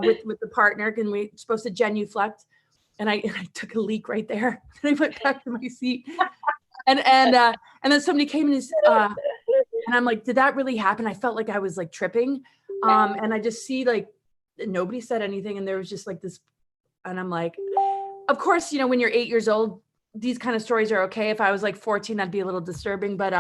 with the partner, and we're supposed to genuflect. And I took a leak right there. And I went back to my seat. And then somebody came and and I'm like, did that really happen? I felt like I was tripping. And I just see nobody said anything. And there was just this, and I'm like, of course, when you're 8 years old, these kind of stories are okay. If I was 14, that'd be a little disturbing. But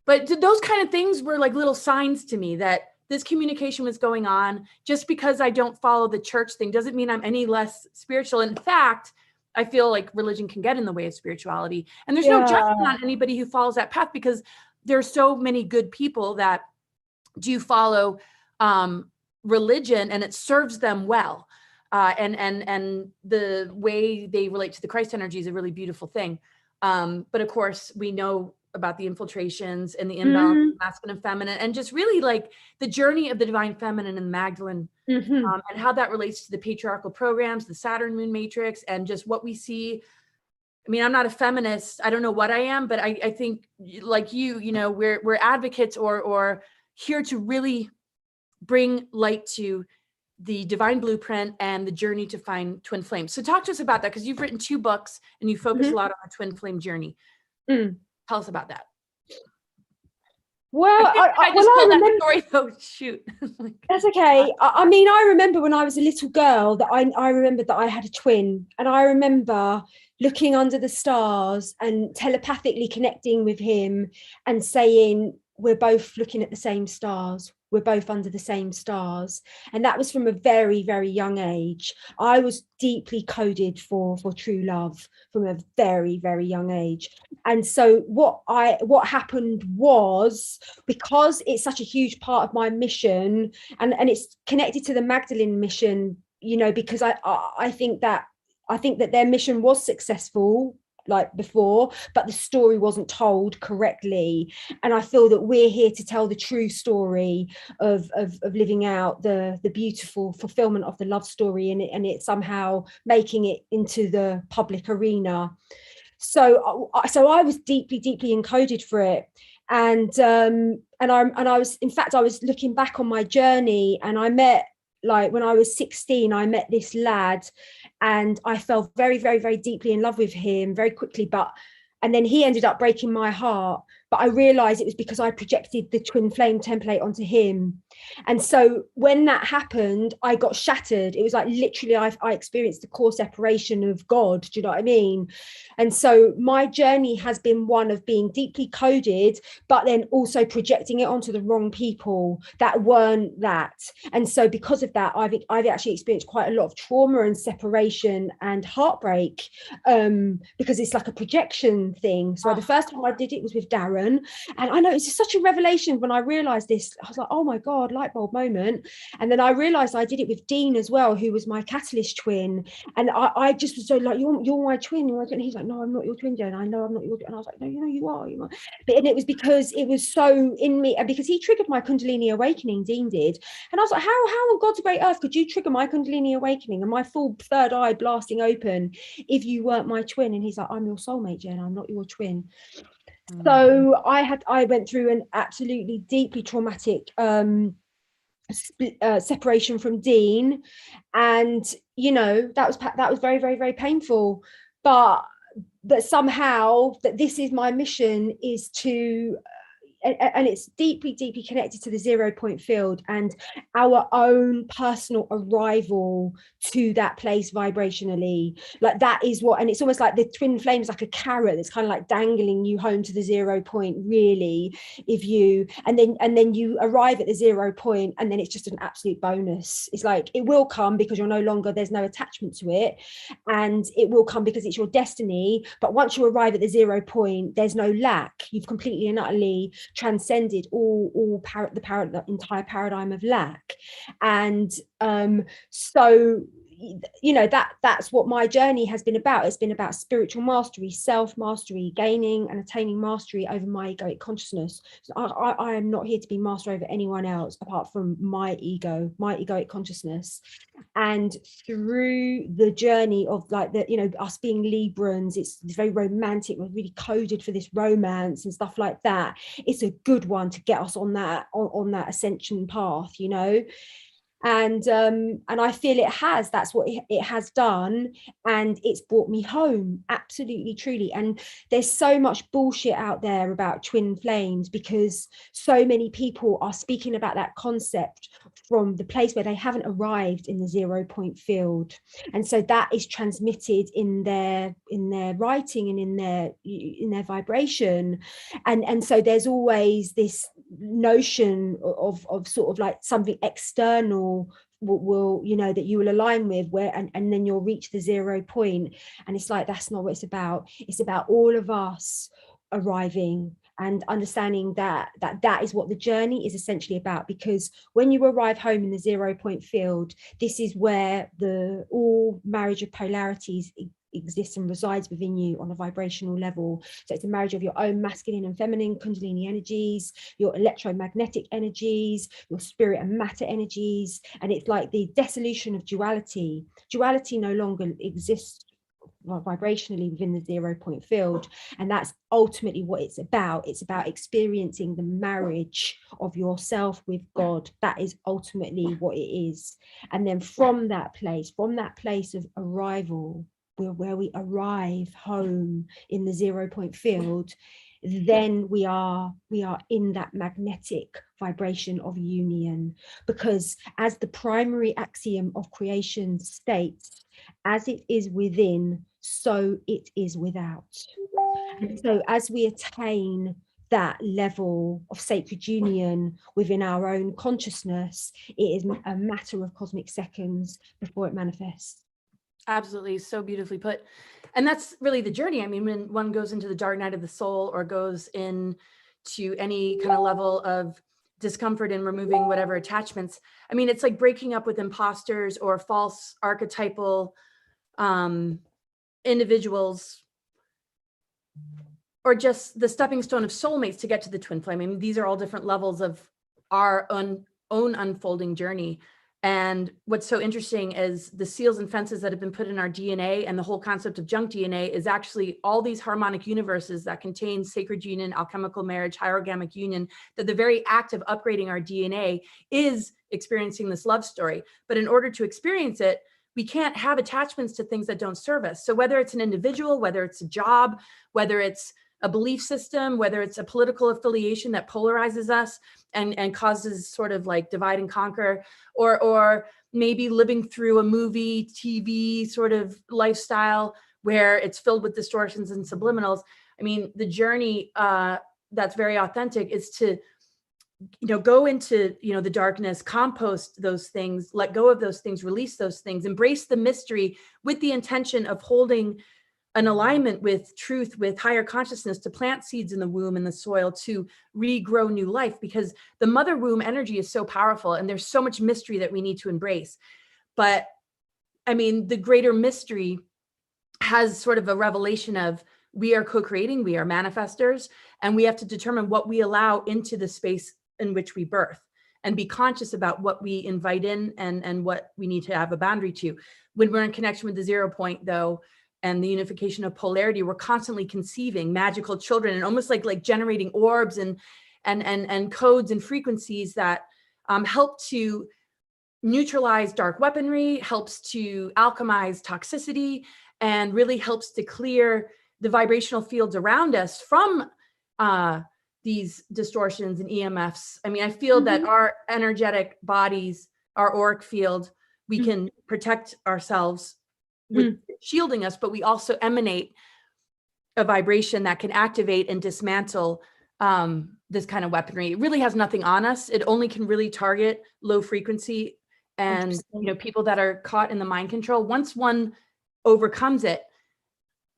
those kind of things were little signs to me that this communication was going on. Just because I don't follow the church thing doesn't mean I'm any less spiritual. In fact, I feel like religion can get in the way of spirituality. And there's no judgment on anybody who follows that path, because there's so many good people that do follow religion and it serves them well. And the way they relate to the Christ energy is a really beautiful thing. But of course, we know about the infiltrations and the imbalance of masculine and feminine, and just really the journey of the divine feminine and Magdalene, and how that relates to the patriarchal programs, the Saturn moon matrix, and just what we see. I mean, I'm not a feminist. I don't know what I am, but I think we're advocates or here to really bring light to the divine blueprint and the journey to find twin flames. So talk to us about that, because you've written 2 books and you focus a lot on the twin flame journey. Tell us about that. Well, I just told that story though. Shoot. That's okay. I mean, I remember when I was a little girl that I remembered that I had a twin, and I remember looking under the stars and telepathically connecting with him and saying, we're both looking at the same stars. We're both under the same stars. And that was from a very, very young age. I was deeply coded for true love from a very, very young age. And so what happened was, because it's such a huge part of my mission, and it's connected to the Magdalene mission, because I think that their mission was successful before, but the story wasn't told correctly. And I feel that we're here to tell the true story of living out the beautiful fulfillment of the love story, and it somehow making it into the public arena. So I was deeply, deeply encoded for it. And I was looking back on my journey, and I met, when I was 16, I met this lad, and I fell very, very, very deeply in love with him very quickly. And then he ended up breaking my heart. But I realized it was because I projected the twin flame template onto him. And so when that happened, I got shattered. It was literally, I experienced the core separation of God. Do you know what I mean? And so my journey has been one of being deeply coded, but then also projecting it onto the wrong people that weren't that. And so because of that, I've actually experienced quite a lot of trauma and separation and heartbreak, because it's like a projection thing. So the first time I did it was with Darren. open. And I know it's just such a revelation when I realized this. I was like, oh my God, light bulb moment. And then I realized I did it with Dean as well, who was my catalyst twin. And I just was so like, you're my twin. And he's like, no, I'm not your twin, Jen. I know I'm not your twin. And I was like, no, you are. But and it was because it was so in me, and because he triggered my Kundalini awakening, Dean did. And I was like, how on God's great earth could you trigger my Kundalini awakening and my full third eye blasting open if you weren't my twin? And he's like, I'm your soulmate, Jen. I'm not your twin. So I went through an absolutely deeply traumatic separation from Dean, and that was very, very, very painful, but somehow that this is my mission, is to and it's deeply, deeply connected to the 0 point field and our own personal arrival to that place vibrationally. Like that is what, and it's almost like the twin flame is like a carrot that's kind of like dangling you home to the 0 point, really, if you, and then you arrive at the 0 point, and then it's just an absolute bonus. It's like, it will come because you're no longer, there's no attachment to it, and it will come because it's your destiny. But once you arrive at the 0 point, there's no lack. You've completely and utterly transcended the entire paradigm of lack. And so that's what my journey has been about. It's been about spiritual mastery, self-mastery, gaining and attaining mastery over my egoic consciousness. So I am not here to be master over anyone else apart from my ego, my egoic consciousness. And through the journey of us being Librans, it's very romantic, we're really coded for this romance and stuff like that. It's a good one to get us on that ascension path, and I feel that's what it has done, and it's brought me home, absolutely, truly. And there's so much bullshit out there about twin flames, because so many people are speaking about that concept from the place where they haven't arrived in the 0 point field, and so that is transmitted in their writing and in their vibration, and so there's always this notion of sort of like something external will that you will align with, where and then you'll reach the 0 point, and it's like, that's not what it's about. It's about all of us arriving and understanding that is what the journey is essentially about. Because when you arrive home in the 0 point field, this is where all marriage of polarities exists and resides within you on a vibrational level. So it's a marriage of your own masculine and feminine Kundalini energies, your electromagnetic energies, your spirit and matter energies, and it's like the dissolution of duality. Duality no longer exists vibrationally within the 0 point field, and that's ultimately what it's about. It's about experiencing the marriage of yourself with God. That is ultimately what it is. And then from that place of arrival, where we arrive home in the 0 point field, then we are in that magnetic vibration of union. Because as the primary axiom of creation states, as it is within, so it is without. And so as we attain that level of sacred union within our own consciousness, it is a matter of cosmic seconds before it manifests. Absolutely. So beautifully put. And that's really the journey. I mean, when one goes into the dark night of the soul, or goes into any kind of level of discomfort in removing whatever attachments, I mean, it's like breaking up with imposters or false archetypal individuals, or just the stepping stone of soulmates to get to the twin flame. I mean, these are all different levels of our own unfolding journey. And what's so interesting is the seals and fences that have been put in our DNA, and the whole concept of junk DNA is actually all these harmonic universes that contain sacred union, alchemical marriage, hierogamic union, that the very act of upgrading our DNA is experiencing this love story. But in order to experience it, we can't have attachments to things that don't serve us. So whether it's an individual, whether it's a job, whether it's a belief system, whether it's a political affiliation that polarizes us and causes sort of like divide and conquer, or maybe living through a movie, TV sort of lifestyle where it's filled with distortions and subliminals. I mean, the journey that's very authentic is to, go into, the darkness, compost those things, let go of those things, release those things, embrace the mystery with the intention of holding an alignment with truth, with higher consciousness, to plant seeds in the womb and the soil to regrow new life, because the mother womb energy is so powerful and there's so much mystery that we need to embrace. But I mean, the greater mystery has sort of a revelation of, we are co-creating, we are manifestors, and we have to determine what we allow into the space in which we birth, and be conscious about what we invite in and what we need to have a boundary to. When we're in connection with the 0 point, though, and the unification of polarity, we're constantly conceiving magical children, and almost like generating orbs and codes and frequencies that help to neutralize dark weaponry, helps to alchemize toxicity, and really helps to clear the vibrational fields around us from these distortions and EMFs. I mean, I feel that our energetic bodies, our auric field, we can protect ourselves with shielding us, but we also emanate a vibration that can activate and dismantle this kind of weaponry. It really has nothing on us. It only can really target low frequency and people that are caught in the mind control. Once one overcomes it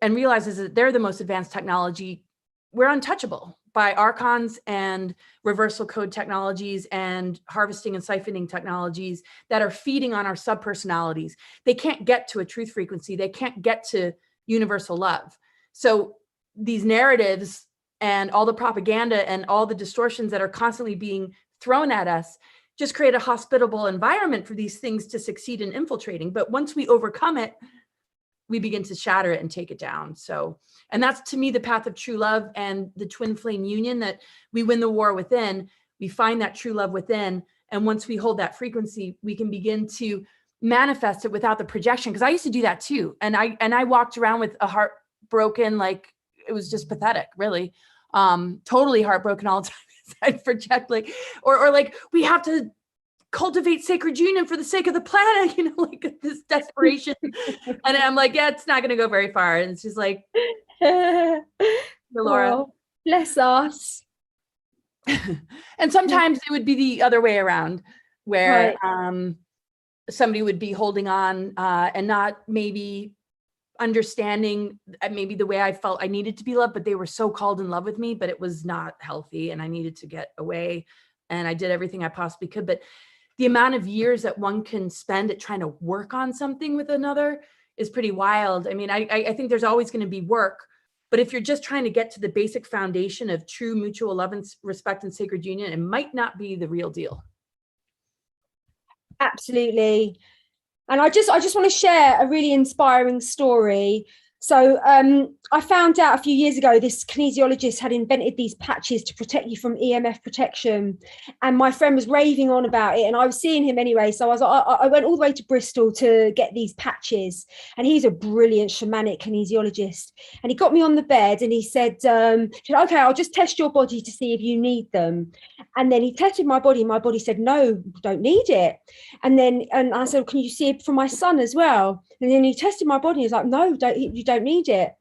and realizes that they're the most advanced technology, we're untouchable by archons and reversal code technologies and harvesting and siphoning technologies that are feeding on our subpersonalities. They can't get to a truth frequency. They can't get to universal love. So these narratives and all the propaganda and all the distortions that are constantly being thrown at us just create a hospitable environment for these things to succeed in infiltrating. But once we overcome it, we begin to shatter it and take it down. So, and that's, to me, the path of true love and the twin flame union, that we win the war within, we find that true love within. And once we hold that frequency, we can begin to manifest it without the projection. Because I used to do that too. And I walked around with a heart broken, like it was just pathetic, really. Totally heartbroken all the time. I'd project or like, we have to cultivate sacred union for the sake of the planet, like this desperation. And I'm like, yeah, it's not going to go very far. And she's like, Laura, oh, bless us. And sometimes it would be the other way around, where somebody would be holding on and not maybe understanding maybe the way I felt I needed to be loved, but they were so called in love with me, but it was not healthy and I needed to get away. And I did everything I possibly could. But the amount of years that one can spend at trying to work on something with another is pretty wild. I mean, I think there's always going to be work, but if you're just trying to get to the basic foundation of true mutual love and respect and sacred union, it might not be the real deal. Absolutely. And I just want to share a really inspiring story. So I found out a few years ago, this kinesiologist had invented these patches to protect you from EMF protection. And my friend was raving on about it. And I was seeing him anyway. So I went all the way to Bristol to get these patches. And he's a brilliant shamanic kinesiologist. And he got me on the bed and he said, okay, I'll just test your body to see if you need them. And then he tested my body. My body said, no, don't need it. And I said, can you see it for my son as well? And then he tested my body. He's like, no, you don't need it.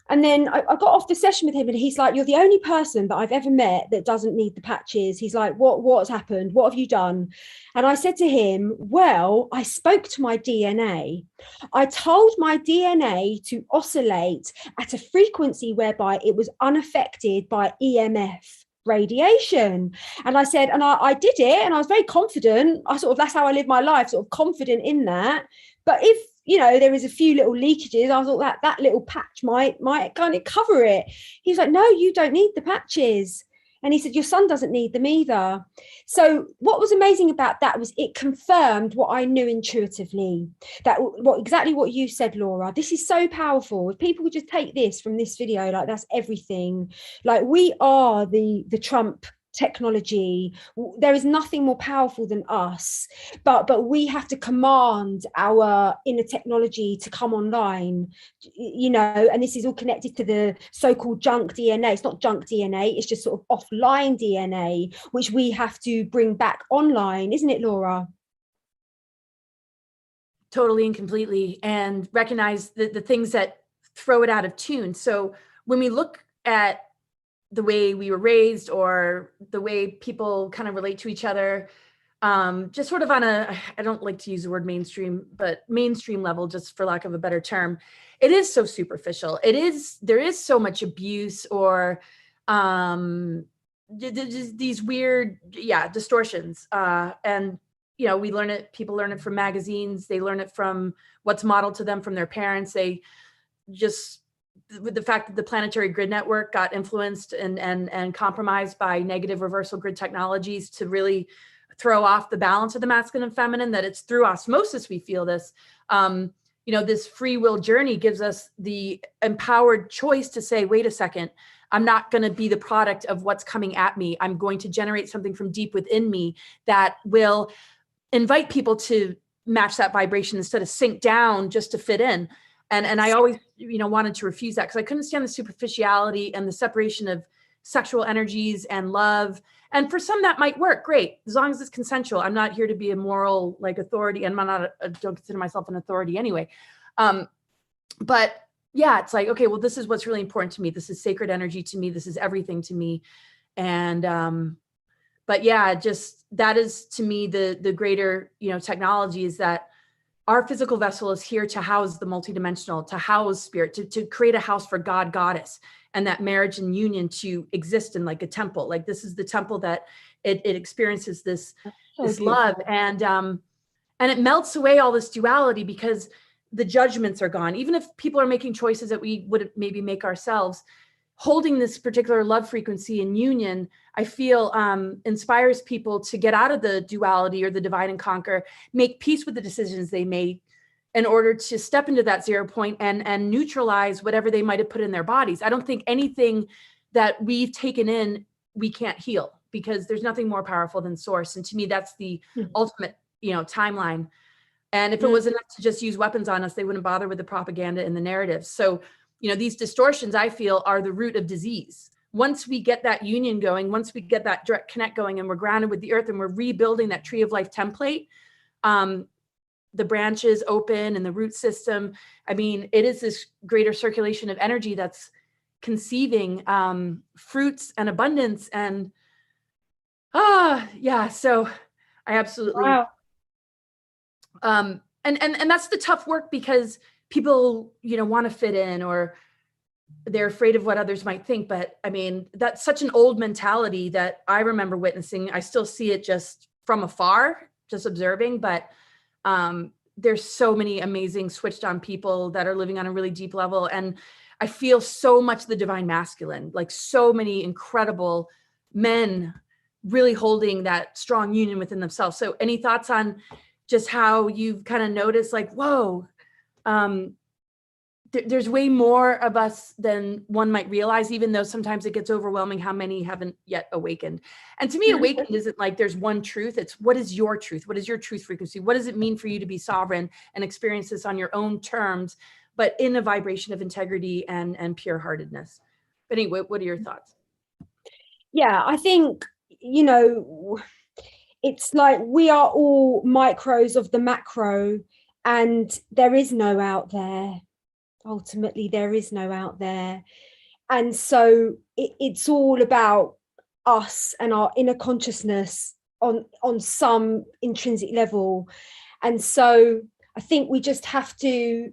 And then I got off the session with him and he's like, you're the only person that I've ever met that doesn't need the patches. He's like, what's happened? What have you done? And I said to him, well, I spoke to my DNA. I told my DNA to oscillate at a frequency whereby it was unaffected by EMF radiation. And I said, and I did it, and I was very confident. That's how I live my life, sort of confident in that. But if there is a few little leakages, I thought that little patch might kind of cover it. He's like, no, you don't need the patches. And he said, your son doesn't need them either. So what was amazing about that was it confirmed what I knew intuitively, exactly what you said, Laura. This is so powerful. If people would just take this from this video, like that's everything. Like we are the Trump technology. There is nothing more powerful than us, but we have to command our inner technology to come online, and this is all connected to the so-called junk DNA. It's not junk DNA, it's just sort of offline DNA, which we have to bring back online, isn't it, Laura? Totally and completely, and recognize the things that throw it out of tune. So when we look at the way we were raised or the way people kind of relate to each other, just sort of on a, I don't like to use the word mainstream, but mainstream level, just for lack of a better term, it is so superficial. There is so much abuse or these weird, distortions. And, we learn it, people learn it from magazines. They learn it from what's modeled to them from their parents. They just, with the fact that the planetary grid network got influenced and compromised by negative reversal grid technologies to really throw off the balance of the masculine and feminine, that it's through osmosis we feel this. This free will journey gives us the empowered choice to say, wait a second, I'm not going to be the product of what's coming at me. I'm going to generate something from deep within me that will invite people to match that vibration instead of sink down just to fit in. And I always, wanted to refuse that because I couldn't stand the superficiality and the separation of sexual energies and love. And for some that might work, great, as long as it's consensual. I'm not here to be a moral authority, and I don't consider myself an authority anyway. But yeah, it's like, okay, well, this is what's really important to me. This is sacred energy to me. This is everything to me. And but yeah, just that is to me the greater technology is that our physical vessel is here to house the multidimensional, to house spirit, to create a house for God, goddess, and that marriage and union to exist in like a temple. Like this is the temple that it experiences this love, and it melts away all this duality because the judgments are gone. Even if people are making choices that we would maybe make ourselves, holding this particular love frequency and union, I feel inspires people to get out of the duality or the divide and conquer, make peace with the decisions they made in order to step into that 0 point and neutralize whatever they might have put in their bodies. I don't think anything that we've taken in, we can't heal, because there's nothing more powerful than source. And to me, that's the ultimate, timeline. And if it was enough to just use weapons on us, they wouldn't bother with the propaganda and the narratives. So, these distortions, I feel, are the root of disease. Once we get that union going, once we get that direct connect going, and we're grounded with the earth and we're rebuilding that tree of life template, the branches open and the root system. I mean, it is this greater circulation of energy that's conceiving fruits and abundance. And so I absolutely, wow. And that's the tough work, because people, want to fit in, or they're afraid of what others might think. But I mean, that's such an old mentality that I remember witnessing. I still see it just from afar, just observing, but there's so many amazing switched on people that are living on a really deep level. And I feel so much the divine masculine, like so many incredible men really holding that strong union within themselves. So any thoughts on just how you've kind of noticed, like, whoa, there's way more of us than one might realize, even though sometimes it gets overwhelming how many haven't yet awakened. And to me, awakened isn't like there's one truth. It's what is your truth? What is your truth frequency? What does it mean for you to be sovereign and experience this on your own terms, but in a vibration of integrity and pure heartedness? But anyway, what are your thoughts? Yeah, I think, it's like we are all micros of the macro, and there is no out there. Ultimately, there is no out there. And so it's all about us and our inner consciousness on some intrinsic level. And so I think we just have to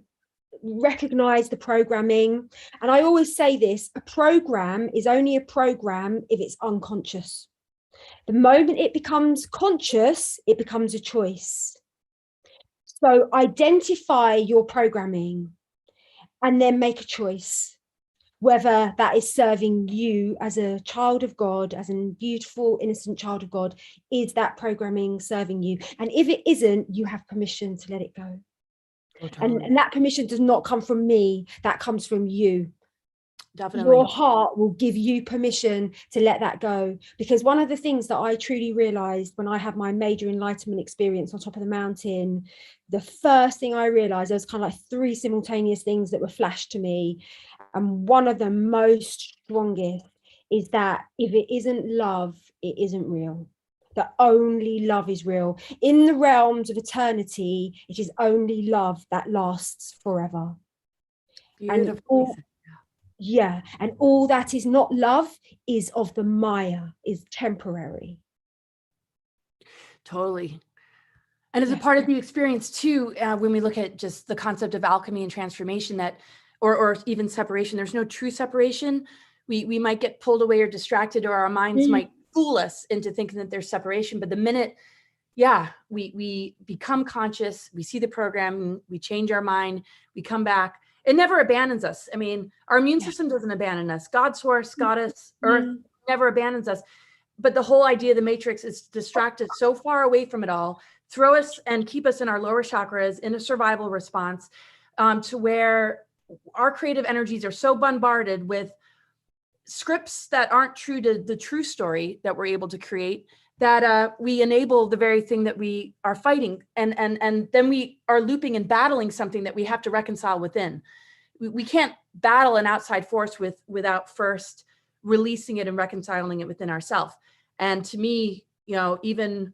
recognize the programming. And I always say this, a program is only a program if it's unconscious. The moment it becomes conscious, it becomes a choice. So identify your programming and then make a choice, whether that is serving you as a child of God, as a beautiful, innocent child of God. Is that programming serving you? And if it isn't, you have permission to let it go. Totally. And that permission does not come from me, that comes from you. Definitely. Your heart will give you permission to let that go. Because one of the things that I truly realized when I had my major enlightenment experience on top of the mountain, the first thing I realized, there was kind of like 3 simultaneous things that were flashed to me. And one of the most strongest is that if it isn't love, it isn't real. That only love is real. In the realms of eternity, it is only love that lasts forever. Beautiful. And all that is not love is of the Maya, is temporary. Totally. And as a part of the experience too, when we look at just the concept of alchemy and transformation, that, or even separation, there's no true separation. We might get pulled away or distracted, or our minds might fool us into thinking that there's separation. But the minute, we become conscious, we see the program, we change our mind, we come back, it never abandons us. I mean, our immune system doesn't abandon us. God, source, goddess, earth never abandons us. But the whole idea of the matrix is to distract us so far away from it all, throw us and keep us in our lower chakras in a survival response, to where our creative energies are so bombarded with scripts that aren't true to the true story that we're able to create, that we enable the very thing that we are fighting. And then we are looping and battling something that we have to reconcile within. We can't battle an outside force without first releasing it and reconciling it within ourselves. And to me, even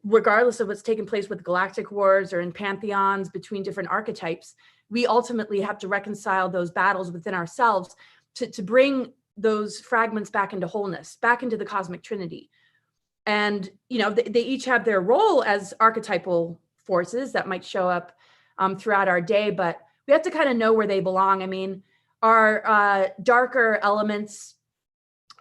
regardless of what's taking place with galactic wars or in pantheons between different archetypes, we ultimately have to reconcile those battles within ourselves to bring those fragments back into wholeness, back into the cosmic trinity. And, they each have their role as archetypal forces that might show up throughout our day, but we have to kind of know where they belong. I mean, our darker elements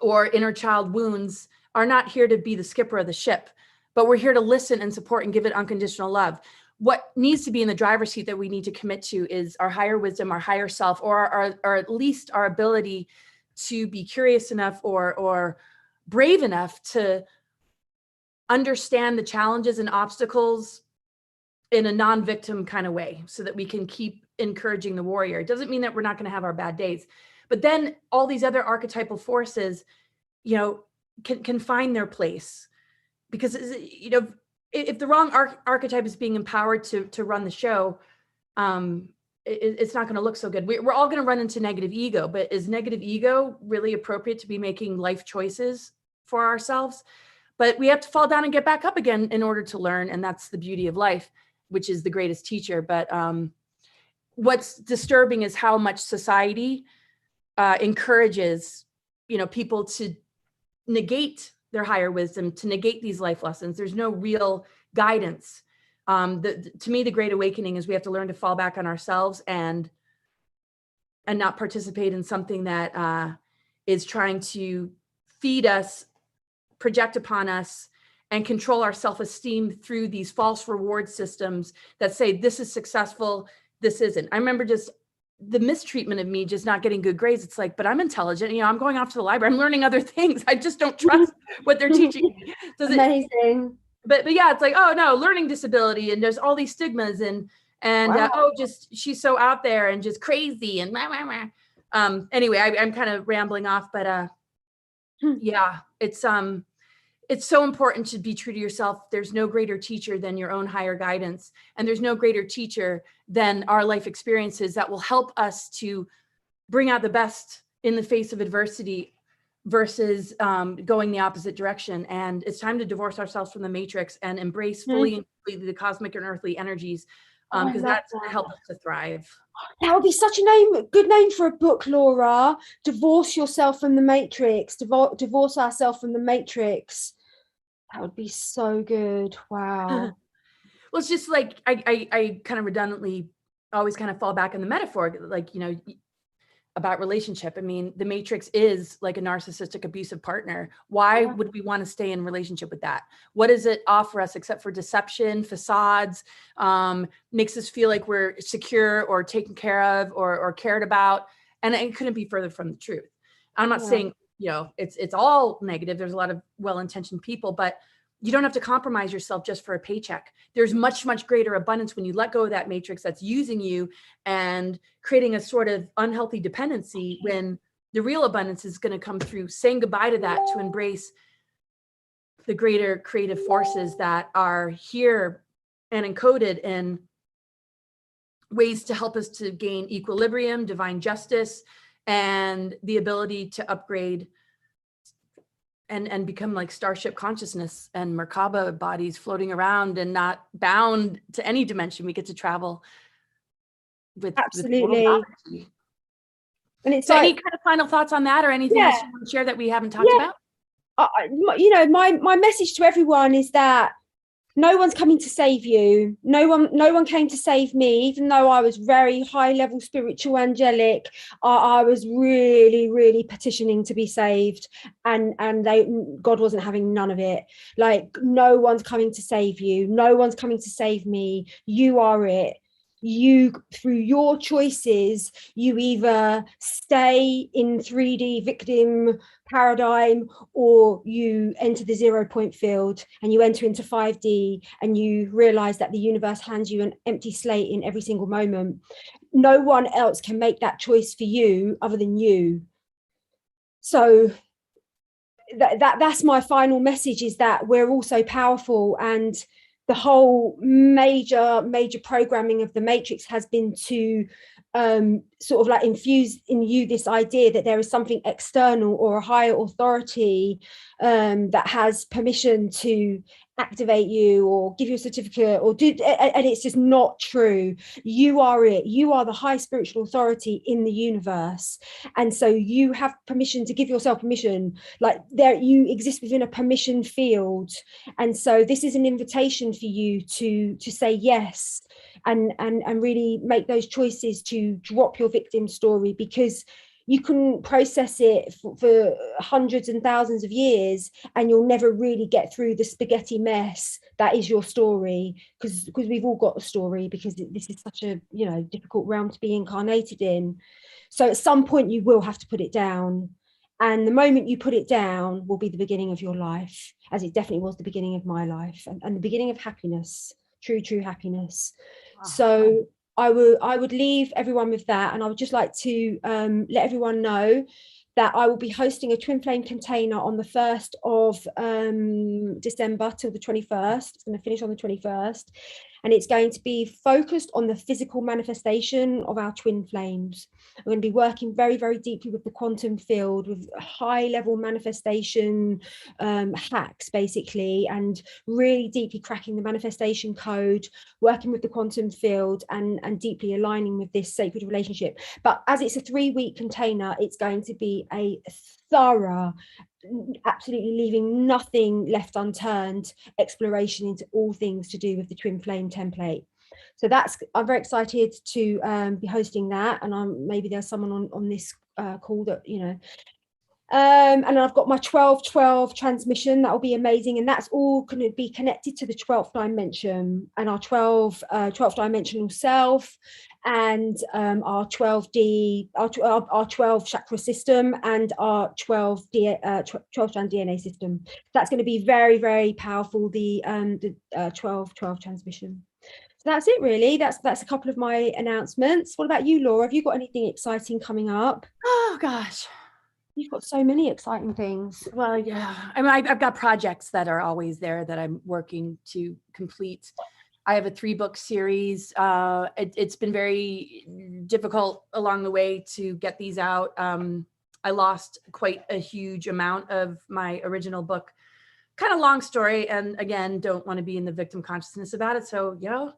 or inner child wounds are not here to be the skipper of the ship, but we're here to listen and support and give it unconditional love. What needs to be in the driver's seat that we need to commit to is our higher wisdom, our higher self, or at least our ability to be curious enough or brave enough to understand the challenges and obstacles in a non-victim kind of way, so that we can keep encouraging the warrior. It doesn't mean that we're not going to have our bad days, but then all these other archetypal forces, can find their place. Because, if the wrong archetype is being empowered to run the show, it's not going to look so good. We're all going to run into negative ego, but is negative ego really appropriate to be making life choices for ourselves? But we have to fall down and get back up again in order to learn. And that's the beauty of life, which is the greatest teacher. But what's disturbing is how much society encourages, people to negate their higher wisdom, to negate these life lessons. There's no real guidance. To me, the great awakening is we have to learn to fall back on ourselves and not participate in something that is trying to feed us, project upon us, and control our self-esteem through these false reward systems that say this is successful, this isn't. I remember just the mistreatment of me just not getting good grades. It's like, but I'm intelligent. I'm going off to the library. I'm learning other things. I just don't trust what they're teaching me. Amazing. But yeah, it's like, oh no, learning disability, and there's all these stigmas, and wow. Just she's so out there and just crazy and blah, blah, blah. Anyway, I'm kind of rambling off, but yeah, it's so important to be true to yourself. There's no greater teacher than your own higher guidance. And there's no greater teacher than our life experiences that will help us to bring out the best in the face of adversity versus going the opposite direction. And it's time to divorce ourselves from the matrix and embrace fully and completely the cosmic and earthly energies, because that's going to help us to thrive. That would be such a good name for a book, Laura. Divorce yourself from the matrix. Divorce ourselves from the matrix. That would be so good. Wow. Well, it's just like I kind of redundantly always kind of fall back on the metaphor, like, about relationship. I mean, the matrix is like a narcissistic, abusive partner. Why would we want to stay in relationship with that? What does it offer us except for deception, facades, makes us feel like we're secure or taken care of or cared about. And it couldn't be further from the truth. I'm not saying, it's all negative. There's a lot of well-intentioned people, but you don't have to compromise yourself just for a paycheck. There's much, much greater abundance when you let go of that matrix that's using you and creating a sort of unhealthy dependency, when the real abundance is going to come through saying goodbye to that, to embrace the greater creative forces that are here and encoded in ways to help us to gain equilibrium, divine justice, and the ability to upgrade and become like starship consciousness and Merkaba bodies floating around and not bound to any dimension. We get to travel with absolutely. And it's so like, any kind of final thoughts on that, or anything else you want to share that we haven't talked about? My message to everyone is that no one's coming to save you. No one came to save me, even though I was very high level spiritual angelic. I was really, really petitioning to be saved, and God wasn't having none of it. Like, no one's coming to save you. No one's coming to save me. You are it. You, through your choices, you either stay in 3D victim paradigm, or you enter the 0-point field and you enter into 5D, and you realize that the universe hands you an empty slate in every single moment. No one else can make that choice for you other than you. So that's my final message, is that we're all so powerful, and the whole major programming of the Matrix has been to sort of like infuse in you this idea that there is something external or a higher authority that has permission to activate you or give you a certificate or do, and it's just not true. You are it. You are the high spiritual authority in the universe, and so you have permission to give yourself permission. Like, there, you exist within a permission field, and so this is an invitation for you to say yes and really make those choices to drop your victim story, because you can process it for hundreds and thousands of years, and you'll never really get through the spaghetti mess that is your story, because we've all got a story, because this is such a, you know, difficult realm to be incarnated in. So at some point you will have to put it down, and the moment you put it down will be the beginning of your life, as it definitely was the beginning of my life, and the beginning of happiness, true happiness. Wow. So I would leave everyone with that, and I would just like to let everyone know that I will be hosting a twin flame container on the 1st of December till the 21st. It's going to finish on the 21st, and it's going to be focused on the physical manifestation of our twin flames. I'm going to be working very, very deeply with the quantum field, with high level manifestation hacks, basically, and really deeply cracking the manifestation code, working with the quantum field, and deeply aligning with this sacred relationship. But as it's a 3-week container, it's going to be a thorough, absolutely leaving nothing left unturned exploration into all things to do with the twin flame template. So I'm very excited to be hosting that, and maybe there's someone on this call that, you know, and I've got my 12-12 transmission. That will be amazing, and that's all going to be connected to the 12th dimension and our 12th dimensional self, and our 12D, our 12 chakra system, and our 12 strand DNA system. That's going to be very, very powerful, the 12-12 transmission. So that's it, really. That's a couple of my announcements. What about you, Laura? Have you got anything exciting coming up? Oh gosh, you've got so many exciting things. Well, yeah, I mean, I've got projects that are always there that I'm working to complete. I have a 3-book series. It's been very difficult along the way to get these out. I lost quite a huge amount of my original book. Kind of long story, and again, don't want to be in the victim consciousness about it. So, you know,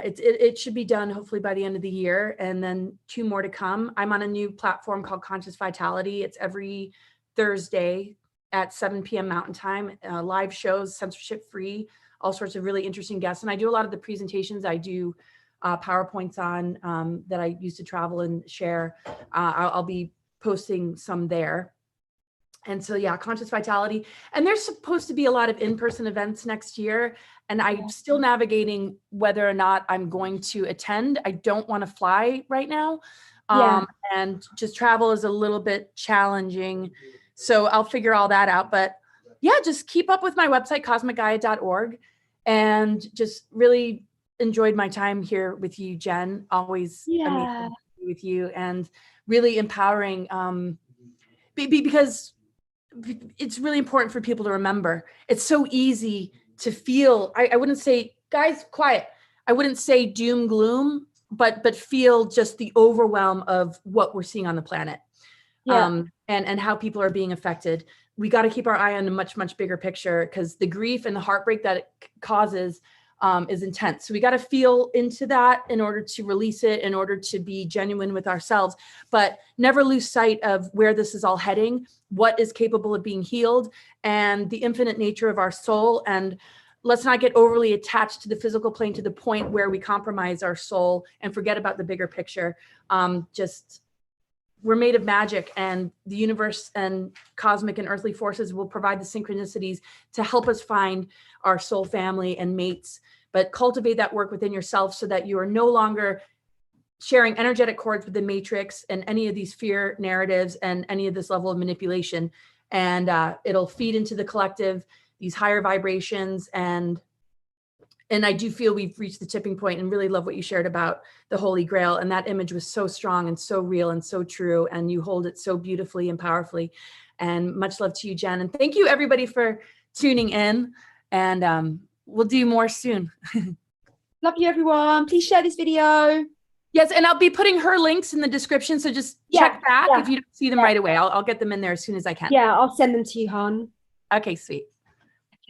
it should be done hopefully by the end of the year, and then 2 more to come. I'm on a new platform called Conscious Vitality. It's every Thursday at 7 p.m. Mountain Time, live shows, censorship free, all sorts of really interesting guests. And I do a lot of the presentations. I do PowerPoints on that I used to travel and share. I'll be posting some there. And so, yeah, Conscious Vitality. And there's supposed to be a lot of in-person events next year. And I'm still navigating whether or not I'm going to attend. I don't want to fly right now. And just travel is a little bit challenging. So I'll figure all that out. But yeah, just keep up with my website, cosmicgaia.org. And just really enjoyed my time here with you, Jen. Always amazing to be with you, and really empowering, because it's really important for people to remember. It's so easy to feel, I wouldn't say, guys, quiet. I wouldn't say doom, gloom, but feel just the overwhelm of what we're seeing on the planet. And how people are being affected. We got to keep our eye on a much, much bigger picture, because the grief and the heartbreak that it causes is intense. So we got to feel into that in order to release it, in order to be genuine with ourselves, but never lose sight of where this is all heading, what is capable of being healed, and the infinite nature of our soul, and let's not get overly attached to the physical plane to the point where we compromise our soul and forget about the bigger picture. We're made of magic, and the universe and cosmic and earthly forces will provide the synchronicities to help us find our soul family and mates. But cultivate that work within yourself so that you are no longer sharing energetic cords with the matrix and any of these fear narratives and any of this level of manipulation. And it'll feed into the collective, these higher vibrations. And I do feel we've reached the tipping point, and really love what you shared about the Holy Grail. And that image was so strong and so real and so true. And you hold it so beautifully and powerfully. And much love to you, Jen. And thank you everybody for tuning in. And we'll do more soon. Love you, everyone. Please share this video. Yes, and I'll be putting her links in the description. So just check back if you don't see them right away. I'll get them in there as soon as I can. Yeah, I'll send them to you, hon. Okay, sweet.